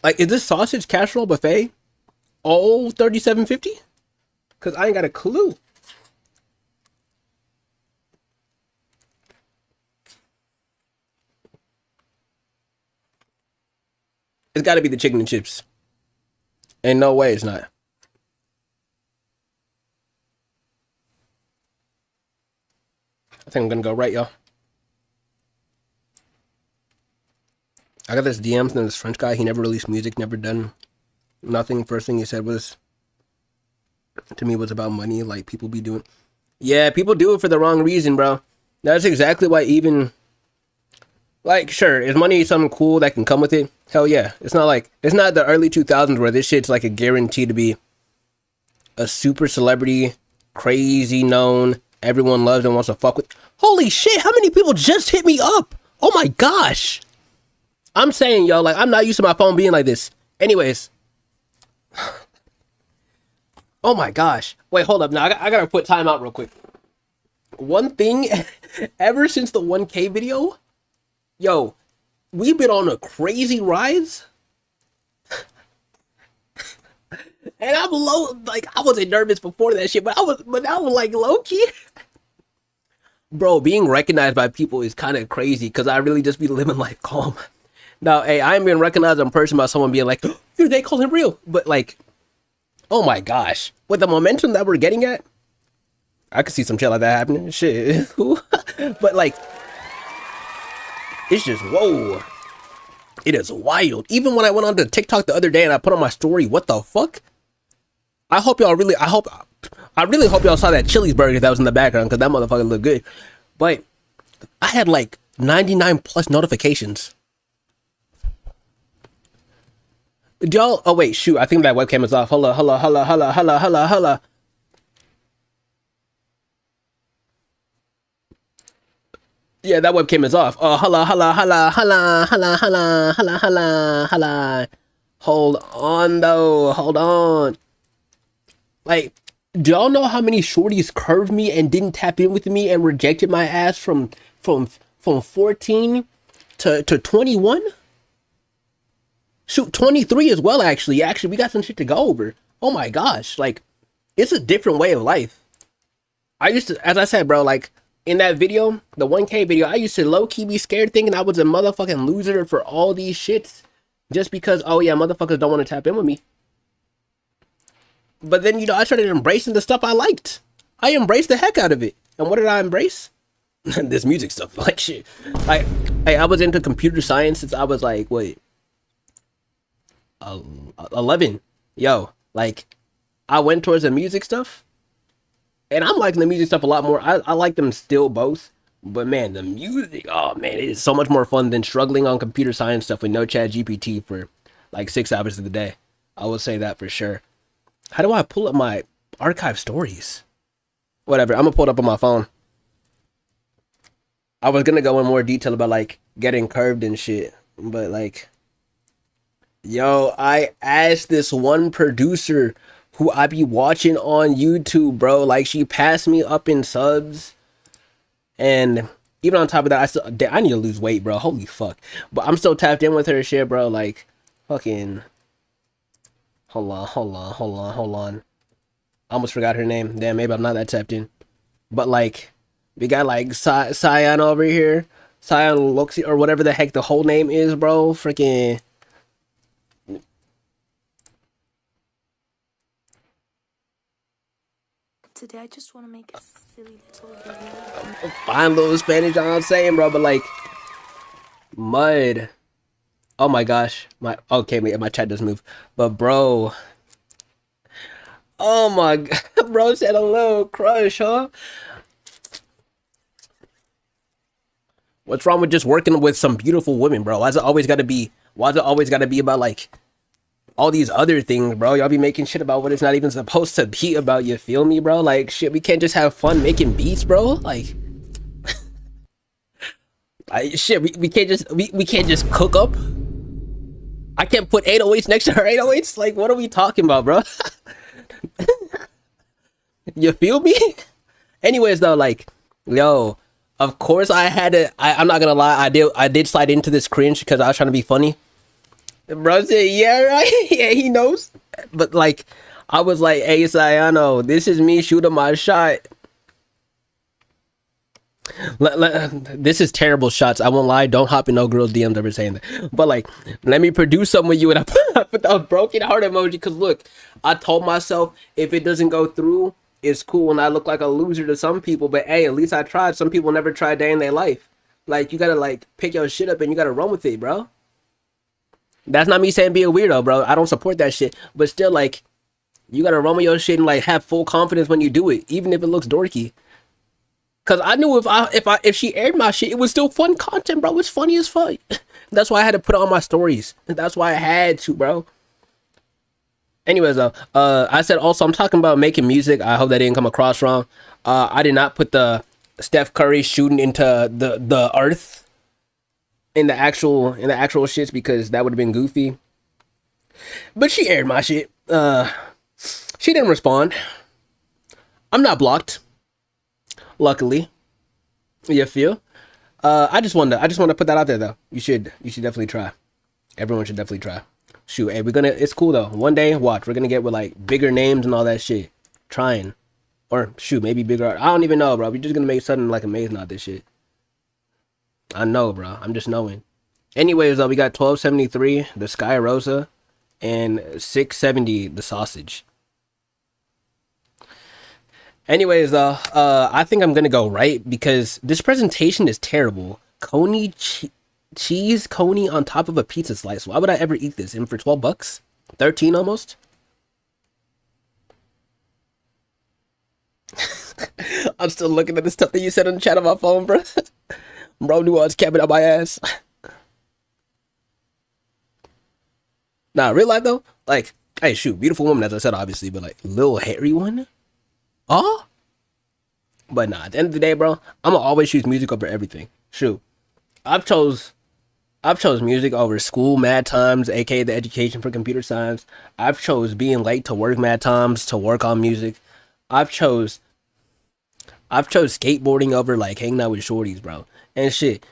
Like, is this sausage casserole buffet all $37.50? Because I ain't got a clue. It's got to be the chicken and chips. Ain't no way it's not. I think I'm going to go right, y'all. I got this DMs and this French guy. He never released music, never done nothing. First thing he said was, to me, was about money. Like, people be doing. Yeah, people do it for the wrong reason, bro. That's exactly why even... Like, sure, is money something cool that can come with it? Hell yeah. It's not the early 2000s where this shit's like a guarantee to be a super celebrity, crazy known, everyone loves and wants to fuck with. Holy shit, how many people just hit me up? Oh my gosh. I'm saying, yo, like, I'm not used to my phone being like this. Anyways. Oh my gosh. Wait, hold up. Now, I gotta put time out real quick. One thing, ever since the 1K video... Yo, we've been on a crazy rise. And I'm low, like, I wasn't nervous before that shit, but now I'm like low-key. Bro, being recognized by people is kind of crazy because I really just be living life calm. Now, hey, I ain't been recognized in person by someone being like, oh, they call him real. But like, oh my gosh, with the momentum that we're getting at, I could see some shit like that happening. Shit. But like, it's just, whoa. It is wild. Even when I went on to TikTok the other day and I put on my story, what the fuck? I really hope y'all saw that Chili's burger that was in the background because that motherfucker looked good. But I had like 99 plus notifications. Y'all, oh wait, shoot. I think that webcam is off. Holla. Yeah, that webcam is off. Oh, holla. Hold on, though. Hold on. Like, do y'all know how many shorties curved me and didn't tap in with me and rejected my ass from 14 to 21? Shoot, 23 as well, actually. Actually, we got some shit to go over. Oh my gosh. Like, it's a different way of life. I used to, as I said, bro, like, in that video, the 1K video, I used to low-key be scared thinking I was a motherfucking loser for all these shits. just because, oh yeah, motherfuckers don't want to tap in with me. But then, you know, I started embracing the stuff I liked. I embraced the heck out of it. And what did I embrace? This music stuff, like shit. I was into computer science since I was like, wait, 11. Yo, like, I went towards the music stuff. And I'm liking the music stuff a lot more. I like them still both. But man, the music, oh man, it is so much more fun than struggling on computer science stuff with no chat GPT for like 6 hours of the day. I will say that for sure. How do I pull up my archive stories? Whatever, I'm gonna pull it up on my phone. I was gonna go in more detail about like getting curved and shit, but like, yo, I asked this one producer who I be watching on YouTube, bro. Like, she passed me up in subs, and even on top of that, I need to lose weight, bro. Holy fuck! But I'm still tapped in with her shit, bro. Like, fucking. Hold on. I almost forgot her name. Damn, maybe I'm not that tapped in. But like, we got like Cyan over here. Cyan Luxi, or whatever the heck the whole name is, bro. Freaking. Today I just want to make a silly little video. Fine little Spanish, I'm saying, bro. But like, Mud. Oh my gosh, my chat doesn't move, but bro, oh my god, bro said a little crush, huh? What's wrong with just working with some beautiful women, bro? Why's it always gotta be about like all these other things, bro? Y'all be making shit about what it's not even supposed to be about, you feel me, bro? Like, shit, we can't just have fun making beats, bro. Like, shit, we can't just cook up. I can't put 808s next to her 808s. Like, what are we talking about, bro? You feel me? Anyways, though, like, yo, of course I had to. I'm not gonna lie. I did slide into this cringe because I was trying to be funny. Bro said, yeah, right. Yeah, he knows. But like, I was like, hey, Sayano, this is me shooting my shot. This is terrible shots. I won't lie. Don't hop in no girl's DMs ever saying that. But like, let me produce something with you, and I put the broken heart emoji. Because look, I told myself if it doesn't go through, it's cool, and I look like a loser to some people. But hey, at least I tried. Some people never tried day in their life. Like, you gotta like pick your shit up and you gotta run with it, bro. That's not me saying be a weirdo, bro. I don't support that shit. But still, like, you gotta run with your shit and like have full confidence when you do it, even if it looks dorky. Cause I knew if she aired my shit, it was still fun content, bro. It's funny as fuck. That's why I had to put it on my stories. That's why I had to, bro. Anyways, though, I said also I'm talking about making music. I hope that didn't come across wrong. I did not put the Steph Curry shooting into the earth in the actual shits because that would have been goofy. But she aired my shit. She didn't respond. I'm not blocked. Luckily, you feel? I just wanted to put that out there though. You should definitely try. Everyone should definitely try. Shoot, hey, it's cool though. One day, watch, we're gonna get with like bigger names and all that shit. Trying, or shoot, maybe bigger. I don't even know, bro. We're just gonna make something like amazing out this shit. I know, bro. I'm just knowing. Anyways, though, we got 1273, the Sky Rosa, and 670, the sausage. Anyways, though, I think I'm gonna go right because this presentation is terrible. Coney cheese coney on top of a pizza slice. Why would I ever eat this? And for $12, 13 almost. I'm still looking at the stuff that you said in the chat on my phone, bro. Bro knew I was capping up my ass. Nah, real life though, like, hey, shoot, beautiful woman, as I said, obviously, but like, little hairy one. Oh, but nah, at the end of the day, bro, I'm gonna always choose music over everything. Shoot, I've chose music over school mad times, aka the education for computer science. I've chose being late to work mad times to work on music. I've chose skateboarding over like hanging out with shorties, bro. And shit,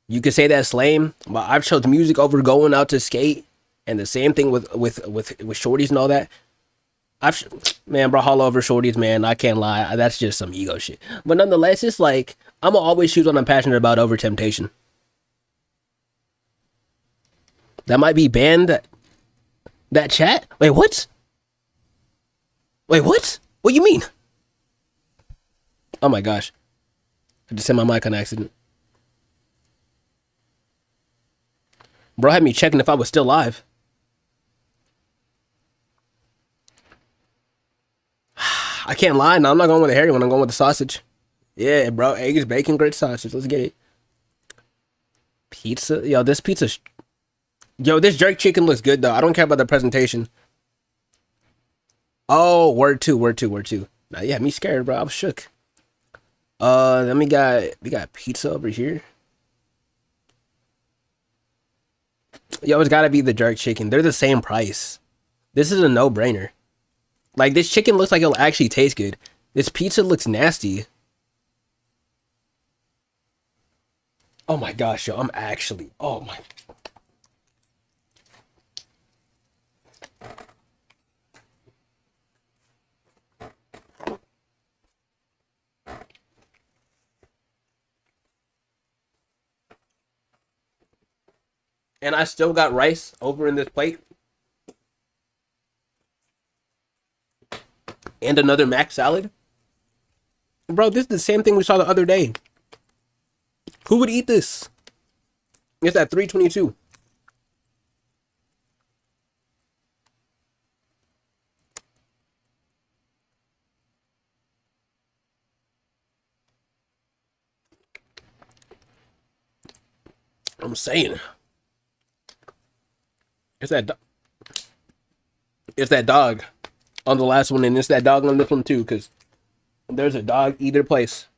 you could say that's lame, but I've chose music over going out to skate, and the same thing with shorties and all that. Man, bro, all over shorties, man. I can't lie. That's just some ego shit. But nonetheless, it's like, I'm gonna always choose what I'm passionate about over temptation. That might be banned. That chat? Wait, what? Wait, what? What you mean? Oh my gosh. I just hit my mic on accident. Bro had me checking if I was still live. I can't lie. No, I'm not going with the hairy one. I'm going with the sausage. Yeah, bro. Eggs, bacon, great sausage. Let's get it. Pizza? Yo, this pizza... Yo, this jerk chicken looks good, though. I don't care about the presentation. Oh, word two. Nah, yeah, me scared, bro. I was shook. Then we got pizza over here. Yo, it's gotta be the jerk chicken. They're the same price. This is a no-brainer. Like, this chicken looks like it'll actually taste good. This pizza looks nasty. Oh my gosh, yo, I'm actually... Oh my... And I still got rice over in this plate. And another mac salad. Bro, this is the same thing we saw the other day. Who would eat this? It's at $3.22. I'm saying. It's that dog on the last one, and it's that dog on this one too, because there's a dog either place.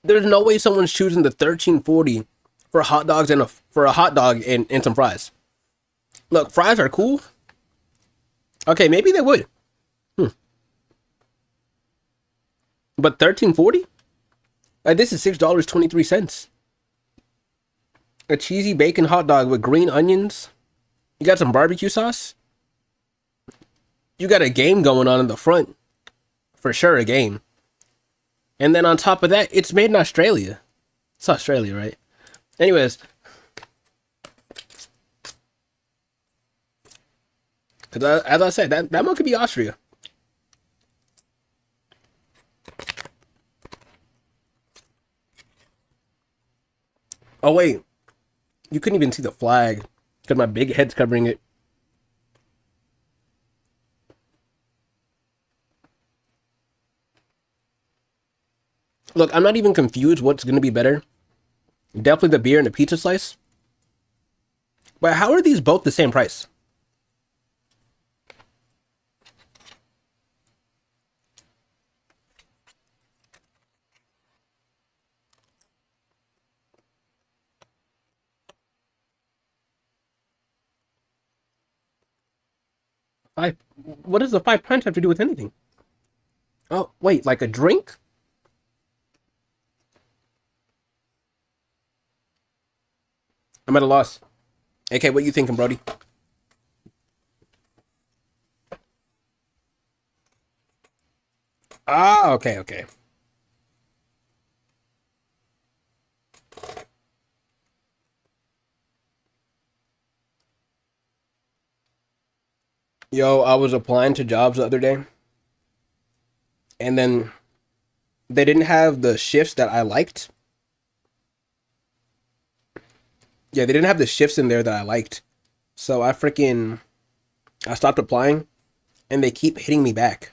There's no way someone's choosing the $13.40 for hot dogs and a hot dog and some fries. Look, fries are cool. Okay, maybe they would. But $13.40? Like, this is $6.23. A cheesy bacon hot dog with green onions. You got some barbecue sauce. You got a game going on in the front. For sure, a game. And then on top of that, it's made in Australia. It's Australia, right? Anyways. Because as I said, that one could be Austria. Oh, wait. You couldn't even see the flag. Because my big head's covering it. Look, I'm not even confused what's going to be better. Definitely the beer and the pizza slice. But how are these both the same price? What does the 5 pints have to do with anything? Oh, wait, like a drink? I'm at a loss. AK, what you thinking, Brody? Ah, okay. Yo, I was applying to jobs the other day. And then they didn't have the shifts that I liked. Yeah, they didn't have the shifts in there that I liked. So I stopped applying, and they keep hitting me back.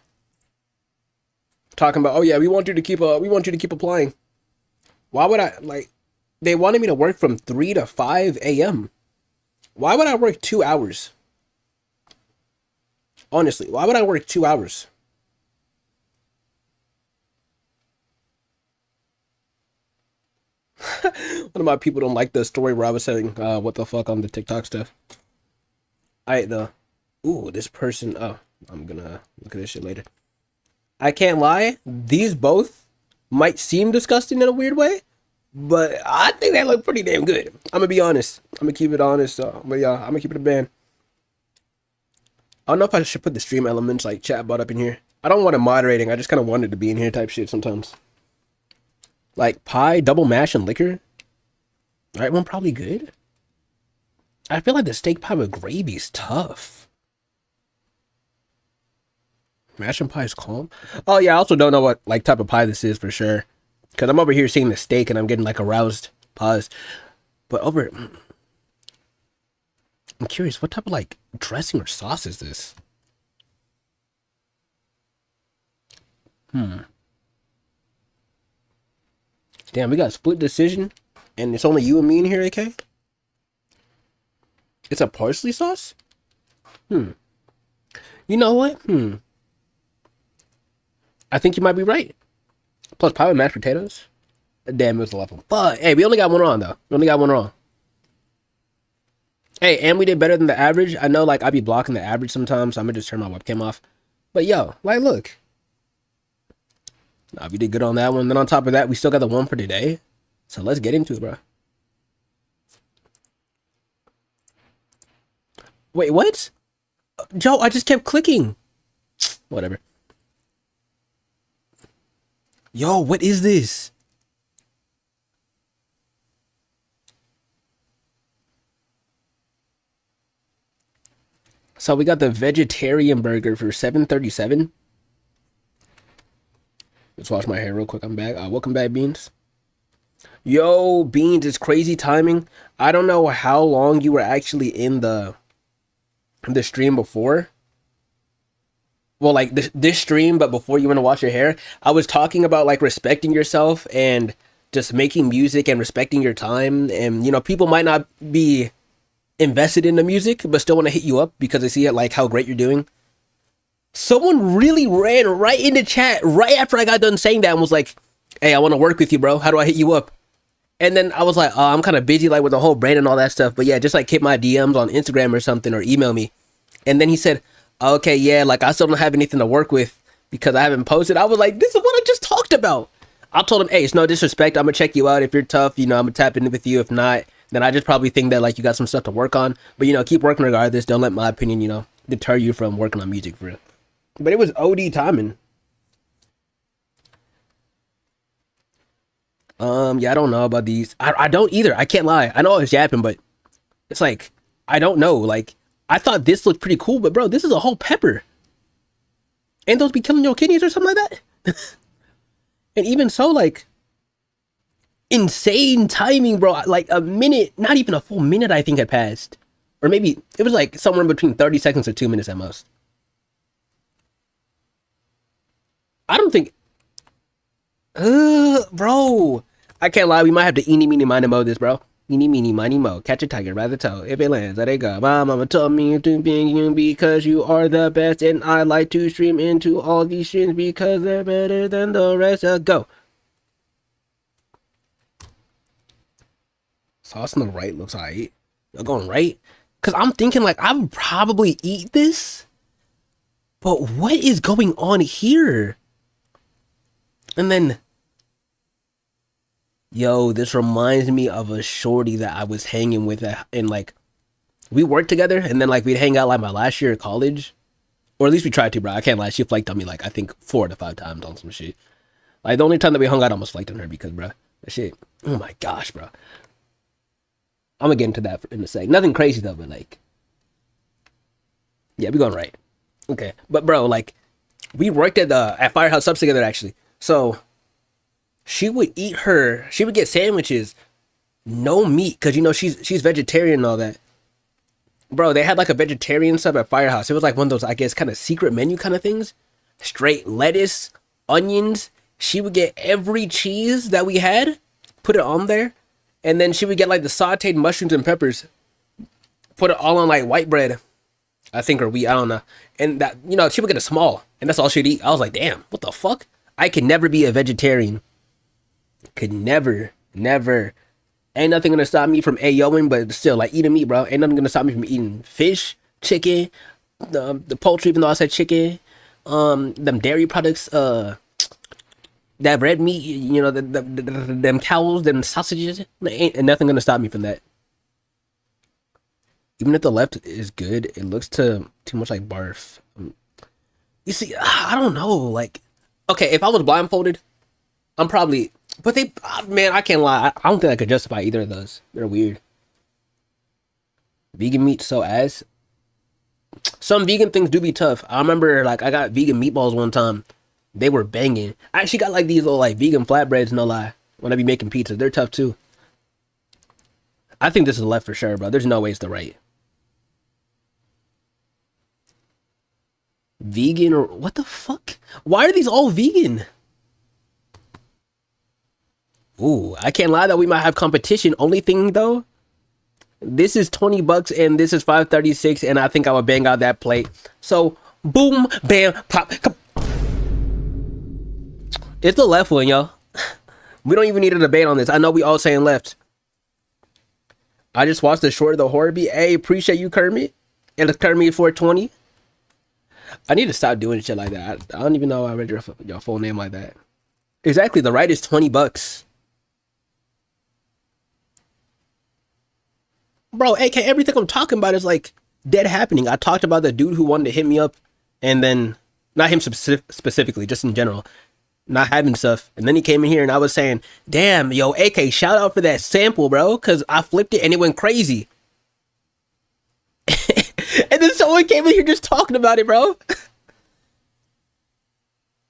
Talking about, oh yeah, we want you to keep applying. Why would I, like, they wanted me to work from 3 to 5 a.m. Why would I work 2 hours? Honestly, why would I work 2 hours? One of my people don't like the story where I was saying what the fuck on the TikTok stuff. Ooh, this person, oh, I'm gonna look at this shit later. I can't lie, these both might seem disgusting in a weird way, but I think they look pretty damn good. I'm gonna be honest. I'm gonna keep it honest, but yeah, I'm gonna keep it a band. I don't know if I should put the stream elements like chat bot up in here. I don't want it moderating. I just kind of wanted to be in here type shit sometimes. Like pie, double mash, and liquor. Right one probably good. I feel like the steak pie with gravy is tough. Mashed pie is calm. Oh yeah, I also don't know what like type of pie this is for sure. Cause I'm over here seeing the steak and I'm getting like aroused. Pause. But over, I'm curious, what type of like dressing or sauce is this? Damn, we got a split decision, and it's only you and me in here, AK? It's a parsley sauce? You know what? I think you might be right. Plus pie with mashed potatoes? Damn, it was a level. But, hey, we only got one wrong, though. We only got one wrong. Hey, and we did better than the average. I know, like, I be blocking the average sometimes, so I'm gonna just turn my webcam off. But, yo, like, look. Nah, we did good on that one. Then on top of that, we still got the one for today. So let's get into it, bro. Wait, what? Joe, I just kept clicking. Whatever. Yo, what is this? So we got the vegetarian burger for $7.37. Let's wash my hair real quick. I'm back. Welcome back, Beans. Yo, Beans, it's crazy timing. I don't know how long you were actually in the stream before. Well, like this stream, but before you went to wash your hair, I was talking about like respecting yourself and just making music and respecting your time. And you know, people might not be invested in the music, but still want to hit you up because they see it like how great you're doing. Someone really ran right into chat right after I got done saying that and was like, "Hey, I want to work with you, bro. How do I hit you up?" And then I was like, "Oh, I'm kind of busy like with the whole brand and all that stuff. But yeah, just like hit my DMs on Instagram or something or email me." And then he said, "Okay, yeah, like I still don't have anything to work with because I haven't posted." I was like, "This is what I just talked about." I told him, "Hey, it's no disrespect. I'm gonna check you out. If you're tough, you know, I'm gonna tap in with you. If not, then I just probably think that like you got some stuff to work on. But you know, keep working regardless. Don't let my opinion, you know, deter you from working on music for real." But it was OD timing. Yeah, I don't know about these. I don't either. I can't lie. I know it's yapping, but it's like I don't know. Like I thought this looked pretty cool, but bro, this is a whole pepper. Ain't those be killing your kidneys or something like that? And even so, like insane timing, bro. Like a minute, not even a full minute, I think had passed, or maybe it was like somewhere in between 30 seconds or 2 minutes at most. I don't think, bro. I can't lie. We might have to eeny, meeny, miny, mo this, bro. Eeny, meeny, miny, mo. Catch a tiger by the toe. If it lands, let it go. My mama told me to be you because you are the best, and I like to stream into all these streams because they're better than the rest. Go. Sauce on the right looks alright. You're going right, cause I'm thinking like I would probably eat this, but what is going on here? And then, yo, this reminds me of a shorty that I was hanging with and like, we worked together and then like we'd hang out like my last year of college. Or at least we tried to, bro. I can't lie. She flaked on me like, I think 4 to 5 times on some shit. Like the only time that we hung out, I almost flaked on her because, bro, that shit, oh my gosh, bro. I'm gonna get into that in a sec. Nothing crazy though, but like, yeah, we going right. Okay. But bro, like, we worked at Firehouse Subs together actually. So she would get sandwiches, no meat, because you know she's vegetarian and all that. Bro, they had like a vegetarian sub at Firehouse. It was like one of those, I guess, kind of secret menu kind of things. Straight lettuce, onions. She would get every cheese that we had, put it on there, and then she would get like the sauteed mushrooms and peppers, put it all on like white bread, I think, or wheat, I don't know. And that, you know, she would get a small, and that's all she'd eat. I was like, damn, what the fuck? I could never be a vegetarian. Could never. Ain't nothing gonna stop me from AOing, but still, like, eating meat, bro. Ain't nothing gonna stop me from eating fish, chicken, the poultry, even though I said chicken, them dairy products, that red meat, you know, them cows, them sausages. Ain't nothing gonna stop me from that. Even if the left is good, it looks too much like barf. You see, I don't know, like, okay, if I was blindfolded, I'm probably, But they, man, I can't lie. I don't think I could justify either of those. They're weird. Vegan meat so ass. Some vegan things do be tough. I remember like I got vegan meatballs one time. They were banging. I actually got like these little like vegan flatbreads, no lie. When I be making pizzas, they're tough too. I think this is the left for sure, bro. There's no way it's the right. Vegan or what the fuck? Why are these all vegan? Ooh, I can't lie that we might have competition. Only thing though, this is $20 and this is $5.36, and I think I would bang out that plate. So boom, bam, pop. Come. It's the left one, y'all. We don't even need a debate on this. I know we all saying left. I just watched the short of the Horby. Hey, appreciate you, Kermit. And it's Kermit 420. I need to stop doing shit like that. I don't even know I read your full name like that. Exactly, the right is $20. Bro, AK, everything I'm talking about is like dead happening. I talked about the dude who wanted to hit me up, and then not him specifically, just in general, not having stuff. And then he came in here and I was saying, damn, yo, AK, shout out for that sample, bro, because I flipped it and it went crazy. And then someone came in here just talking about it, bro.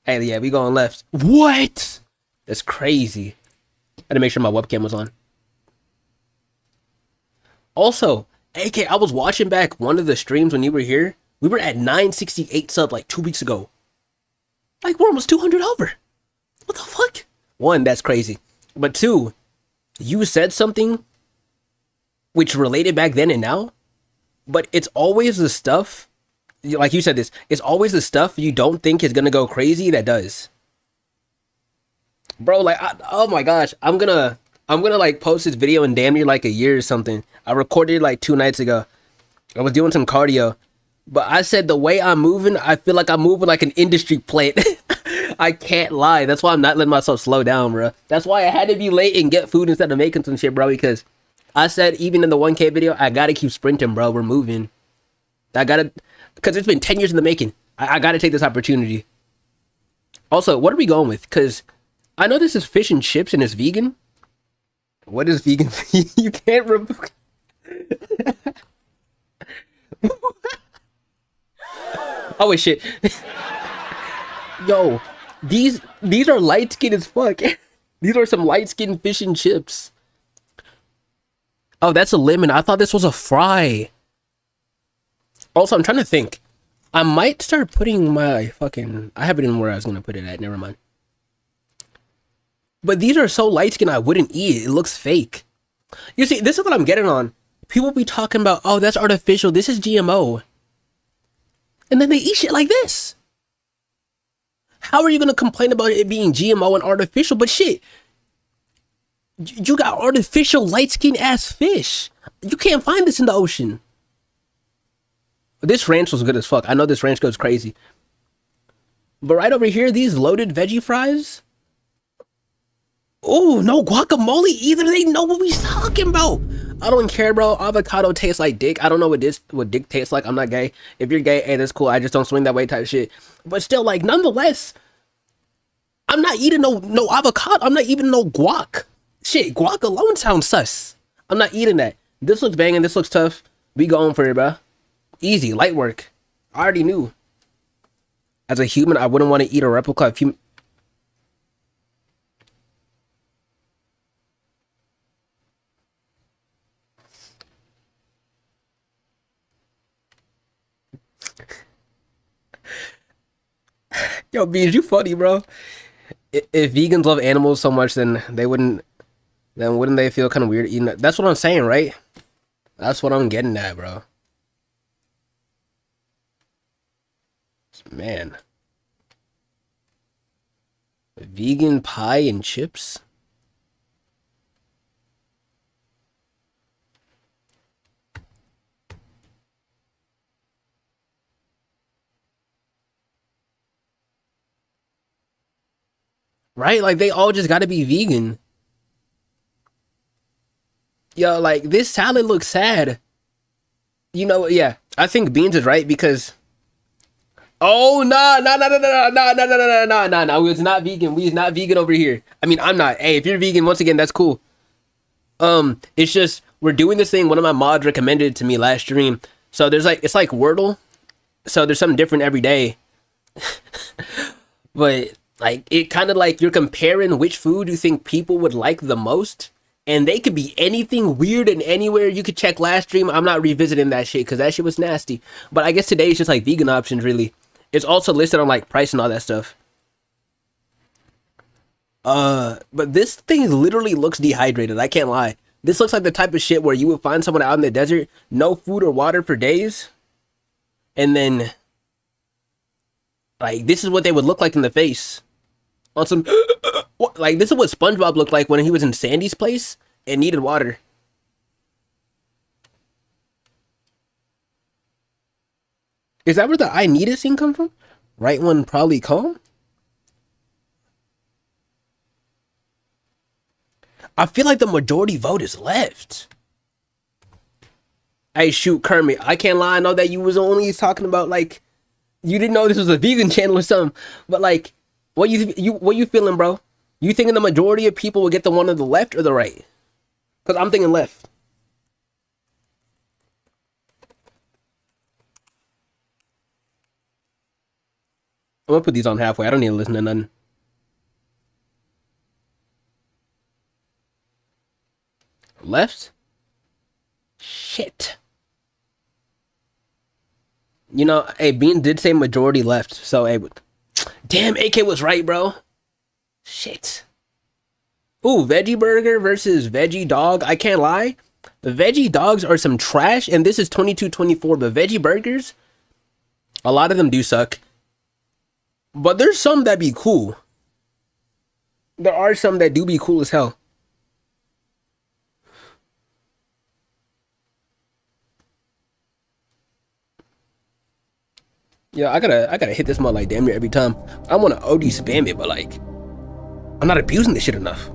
Hey, yeah, we going left. What? That's crazy. I had to make sure my webcam was on. Also, AK, I was watching back one of the streams when you were here. We were at 968 subs like 2 weeks ago. Like, we're almost 200 over. What the fuck? One, that's crazy. But two, you said something which related back then and now, but it's always the stuff, like you said this, it's always the stuff you don't think is gonna go crazy that does. Bro, like, oh my gosh, I'm gonna like post this video in damn near like a year or something. I recorded it like 2 nights ago. I was doing some cardio, but I said the way I'm moving, I feel like I'm moving like an industry plant. I can't lie. That's why I'm not letting myself slow down, bro. That's why I had to be late and get food instead of making some shit, bro, because I said even in the 1K video, I gotta keep sprinting, bro. We're moving. I gotta, because it's been 10 years in the making. I gotta take this opportunity. Also, what are we going with? Because I know this is fish and chips and it's vegan. What is vegan? You can't remove. Oh wait, shit. Yo, these are light skinned as fuck. These are some light skinned fish and chips. Oh, that's a lemon. I thought this was a fry. Also, I'm trying to think. I might start putting my fucking, I have it in where I was gonna put it at. Never mind. But these are so light skinned I wouldn't eat it. It looks fake. You see, this is what I'm getting on. People be talking about, oh, that's artificial. This is GMO. And then they eat shit like this. How are you going to complain about it being GMO and artificial? But shit, you got artificial light-skinned ass fish. You can't find this in the ocean. This ranch was good as fuck. I know this ranch goes crazy. But right over here, these loaded veggie fries. Oh, no guacamole either. They know what we talking about. I don't care, bro. Avocado tastes like dick. I don't know what dick tastes like. I'm not gay. If you're gay, hey, that's cool. I just don't swing that way type shit. But still, like, nonetheless, I'm not eating no avocado. I'm not eating no guac. Shit, guac alone sounds sus. I'm not eating that. This looks banging. This looks tough. We going for it, bro. Easy, light work. I already knew. As a human, I wouldn't want to eat a replica of human. Yo, Beans, you funny, bro. If vegans love animals so much, then wouldn't they feel kind of weird eating that? That's what I'm saying, right? That's what I'm getting at, bro. Man. Vegan pie and chips? Right? Like, they all just gotta be vegan. Yo, like, this salad looks sad. You know, yeah, I think Beans is right because Oh no. We was not vegan. We is not vegan over here. I mean, I'm not. Hey, if you're vegan, once again, that's cool. It's just we're doing this thing. One of my mods recommended it to me last stream. So there's like it's like Wordle. So there's something different every day. But like it kind of like you're comparing which food you think people would like the most. And they could be anything weird and anywhere. You could check last stream. I'm not revisiting that shit because that shit was nasty. But I guess today is just like vegan options, really. It's also listed on like price and all that stuff. But this thing literally looks dehydrated. I can't lie. This looks like the type of shit where you would find someone out in the desert, no food or water for days. And then, like, this is what they would look like in the face. On some... Like, this is what SpongeBob looked like when he was in Sandy's place and needed water. Is that where the I need it scene come from? Right one probably calm? I feel like the majority vote is left. Hey, shoot, Kermit. I can't lie. I know that you was only talking about, like, you didn't know this was a vegan channel or something. But, like, what you feeling, bro? You thinking the majority of people will get the one on the left or the right? Because I'm thinking left. I'm going to put these on halfway. I don't need to listen to nothing. Left? Shit. You know, hey, Bean did say majority left. So, hey, damn, AK was right, bro. Shit. Ooh, veggie burger versus veggie dog. I can't lie. The veggie dogs are some trash, and this is 22-24, but veggie burgers, a lot of them do suck. But there's some that be cool. There are some that do be cool as hell. Yeah, I gotta hit this mud like damn near every time. I want to OD spam it, but like, I'm not abusing this shit enough.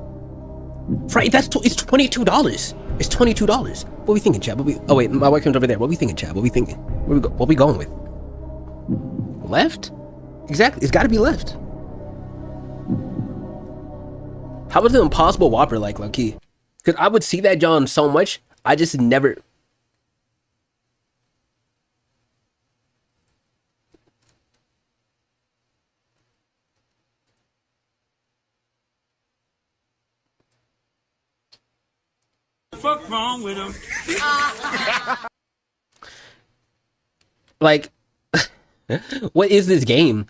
Right, it's $22. It's $22. What we thinking, Chad? Oh wait, my wife comes over there. What we thinking, Chad? What we thinking? What we going with? Left? Exactly. It's got to be left. How was the Impossible Whopper like, low key? Because I would see that John so much, I just never. Fuck wrong with him? Like, what is this game?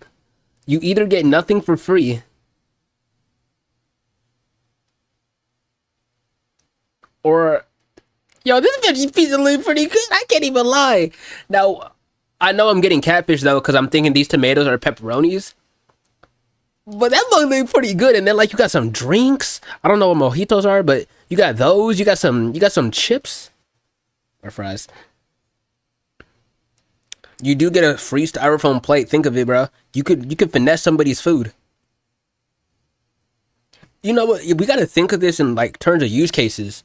You either get nothing for free, or yo, this veggie pizza look pretty good. I can't even lie. Now, I know I'm getting catfish though because I'm thinking these tomatoes are pepperonis. But that look pretty good. And then like you got some drinks. I don't know what mojitos are, but you got those. You got some chips or fries. You do get a free styrofoam plate. Think of it, bro. You could finesse somebody's food. You know what? We got to think of this in like terms of use cases.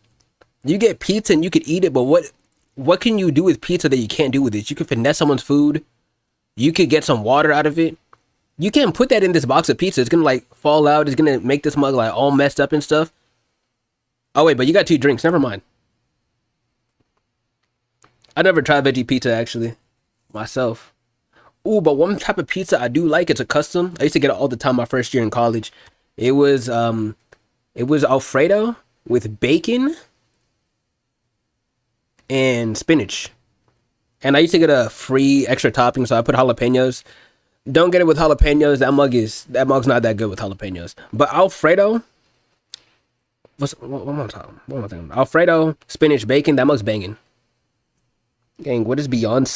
You get pizza and you could eat it, but what can you do with pizza that you can't do with it? You could finesse someone's food. You could get some water out of it. You can't put that in this box of pizza. It's gonna like fall out. It's gonna make this mug like all messed up and stuff. Oh wait, but you got 2 drinks. Never mind. I never tried veggie pizza actually, myself. Ooh, but one type of pizza I do like. It's a custom. I used to get it all the time my first year in college. It was Alfredo with bacon and spinach. And I used to get a free extra topping, so I put jalapenos. Don't get it with jalapenos. That mug's not that good with jalapenos. But Alfredo, what am I talking? Alfredo, spinach, bacon. That mug's banging. Gang, what is beyond?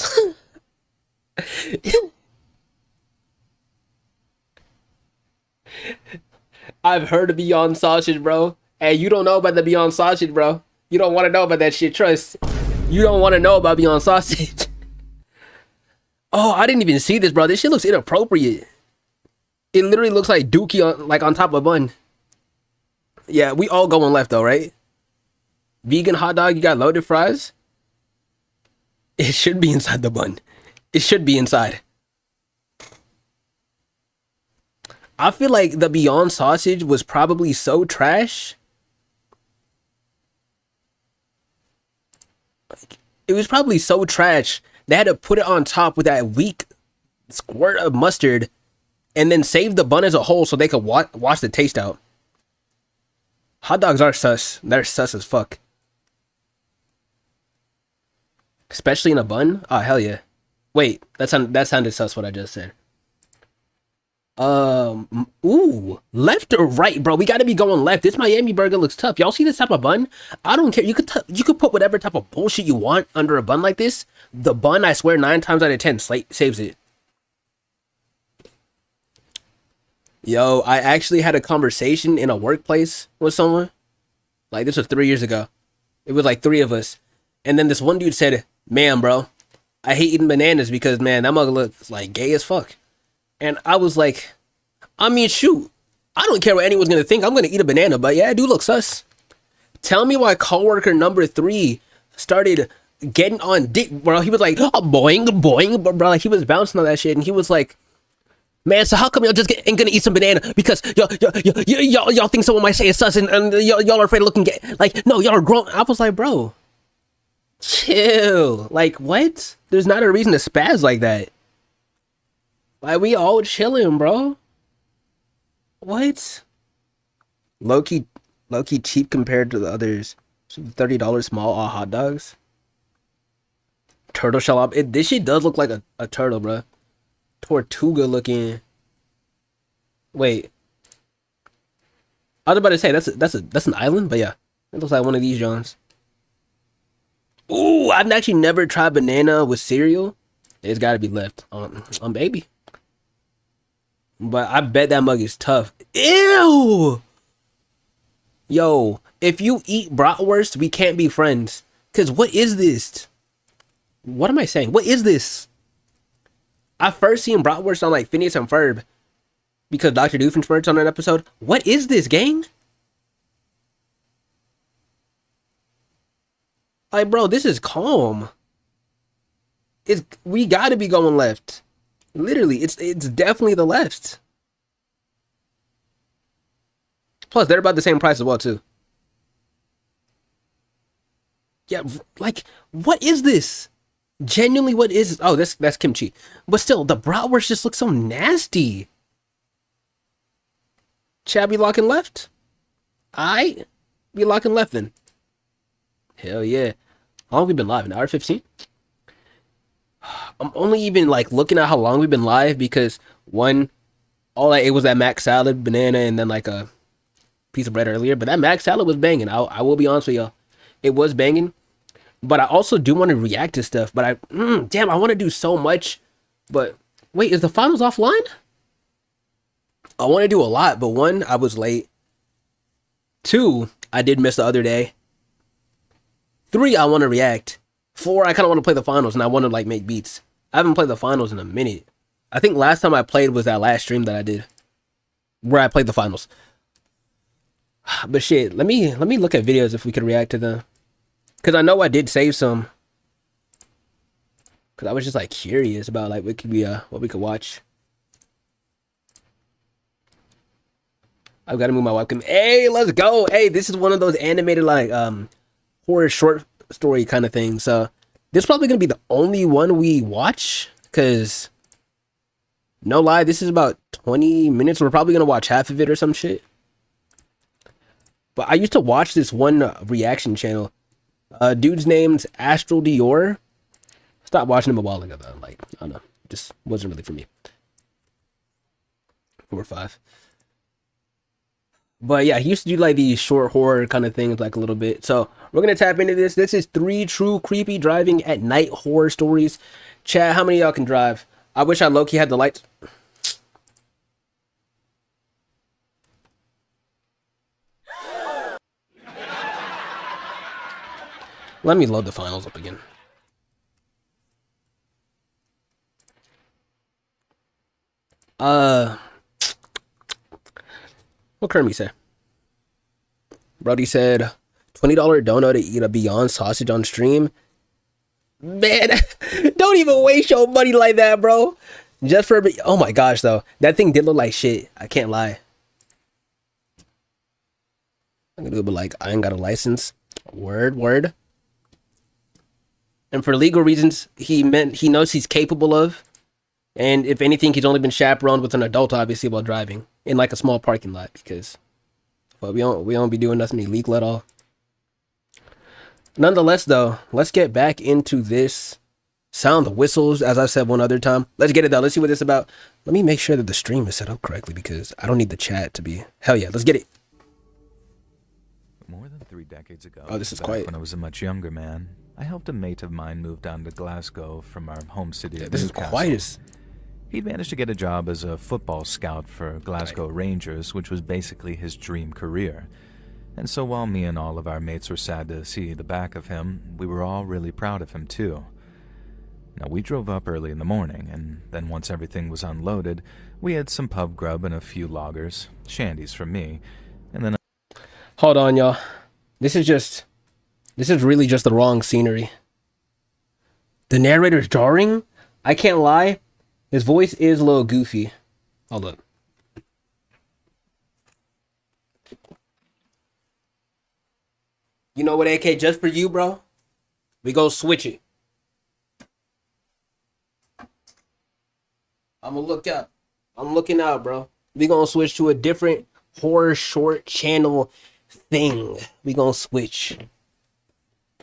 I've heard of Beyond Sausage, bro. Hey, you don't know about the Beyond Sausage, bro. You don't want to know about that shit. Trust. You don't want to know about Beyond Sausage. Oh, I didn't even see this, bro. This shit looks inappropriate. It literally looks like Dookie on top of a bun. Yeah, we all going left though, right? Vegan hot dog, you got loaded fries? It should be inside the bun. It should be inside. I feel like the Beyond sausage was probably so trash. It was probably so trash. They had to put it on top with that weak squirt of mustard and then save the bun as a whole so they could wash the taste out. Hot dogs are sus. They're sus as fuck. Especially in a bun? Oh, hell yeah. Wait, that sounded sus what I just said. Ooh, left or right, bro? We gotta be going left. This Miami burger looks tough. Y'all see this type of bun? I don't care. You could put whatever type of bullshit you want under a bun like this. The bun, I swear, 9 times out of 10 saves it. Yo, I actually had a conversation in a workplace with someone. Like, this was 3 years ago. It was like 3 of us. And then this one dude said, man, bro, I hate eating bananas because, man, that mug looks like gay as fuck. And I was like, I mean, shoot, I don't care what anyone's gonna think. I'm gonna eat a banana, but yeah, it do look sus. Tell me why coworker number 3 started getting on dick, bro. He was like, oh, boing, boing, bro. Like, he was bouncing on that shit, and he was like, man, so how come y'all just ain't gonna eat some banana? Because y'all think someone might say it's sus, and y'all are afraid of looking gay. Like, no, y'all are grown. I was like, bro, chill. Like, what? There's not a reason to spaz like that. Like, we all chilling, bro. What? Low-key cheap compared to the others. $30 small all hot dogs. Turtle shell up. This shit does look like a turtle, bro. Tortuga looking. Wait. I was about to say that's an island, but yeah, it looks like one of these Johns. Ooh, I've actually never tried banana with cereal. It's got to be left on baby. But I bet that mug is tough. Ew. Yo, if you eat bratwurst, we can't be friends. Cause what is this? What am I saying? What is this? I first seen bratwurst on like Phineas and Ferb because Dr. Doofenshmirtz on that episode. What is this, gang? Like, bro, this is calm. We gotta be going left. Literally, it's definitely the left. Plus, they're about the same price as well, too. Yeah, like, what is this? Genuinely, what is... Oh, that's kimchi. But still, the bratwurst just looks so nasty. Chad, be locking left? I be locking left, then. Hell yeah. How long have we been live? An hour 15? I'm only even like looking at how long we've been live because one, all I ate was that mac salad, banana, and then like a piece of bread earlier. But that mac salad was banging. I will be honest with y'all, it was banging. But I also do want to react to stuff. But damn, I want to do so much. But wait, is the finals offline? I want to do a lot, but one, I was late. 2, I did miss the other day. 3, I want to react. 4, I kind of want to play the finals, and I want to like make beats. I haven't played the finals in a minute. I think last time I played was that last stream that I did, where I played the finals. But shit, let me look at videos if we could react to them, cause I know I did save some. Cause I was just like curious about like what we could watch. I've got to move my webcam. Hey, let's go. Hey, this is one of those animated like horror short story kind of thing. So this is probably gonna be the only one we watch, because no lie, this is about 20 minutes. We're probably gonna watch half of it or some shit. But I used to watch this one reaction channel. Dude's name's Astral Dior. Stopped watching him a while ago though. Like, I don't know, just wasn't really for me. 4 or 5. But yeah, he used to do like these short horror kind of things like a little bit. So we're going to tap into this. This is 3 true creepy driving at night horror stories. Chat, how many of y'all can drive? I wish I low-key had the lights. Let me load the finals up again. What Kermit say? Brody said, $20 dono to eat a Beyond sausage on stream. Man, don't even waste your money like that, bro. Just for a bit. Oh my gosh, though. That thing did look like shit. I can't lie. I'm gonna do it, but like, I ain't got a license. Word. And for legal reasons, he knows he's capable of. And if anything, he's only been chaperoned with an adult, obviously, while driving in like a small parking lot, because we don't be doing nothing illegal at all. Nonetheless, though, let's get back into this. Sound the whistles, as I said one other time. Let's get it though. Let's see what this is about. Let me make sure that the stream is set up correctly because I don't need the chat to be. Hell yeah, let's get it. More than 3 decades ago, Oh, this is back quiet. when I was a much younger man, I helped a mate of mine move down to Glasgow from our home city Yeah, of this is Newcastle. quiet. He'd managed to get a job as a football scout for Glasgow Rangers, which was basically his dream career. And so while me and all of our mates were sad to see the back of him, we were all really proud of him too. Now, we drove up early in the morning, and then once everything was unloaded, we had some pub grub and a few loggers, shandies from me, and then... Hold on, y'all. This is really just the wrong scenery. The narrator's jarring? I can't lie. His voice is a little goofy. Hold up. You know what, AK? Just for you, bro. We go switch it. I'm gonna look out. I'm looking out, bro. We gonna switch to a different horror short channel thing. We gonna switch.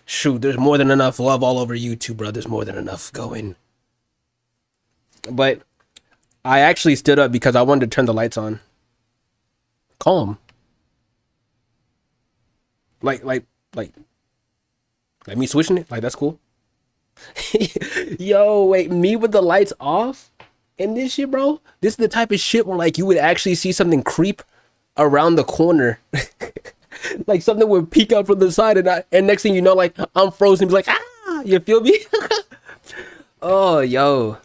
Shoot, there's more than enough love all over YouTube, bro. There's more than enough going. But I actually stood up because I wanted to turn the lights on. Calm. Like me switching it? Like, that's cool. Yo, wait, me with the lights off? And this shit, bro? This is the type of shit where, like, you would actually see something creep around the corner. Like, something would peek out from the side, and next thing you know, like, I'm frozen. Be like, ah! You feel me? Oh, yo.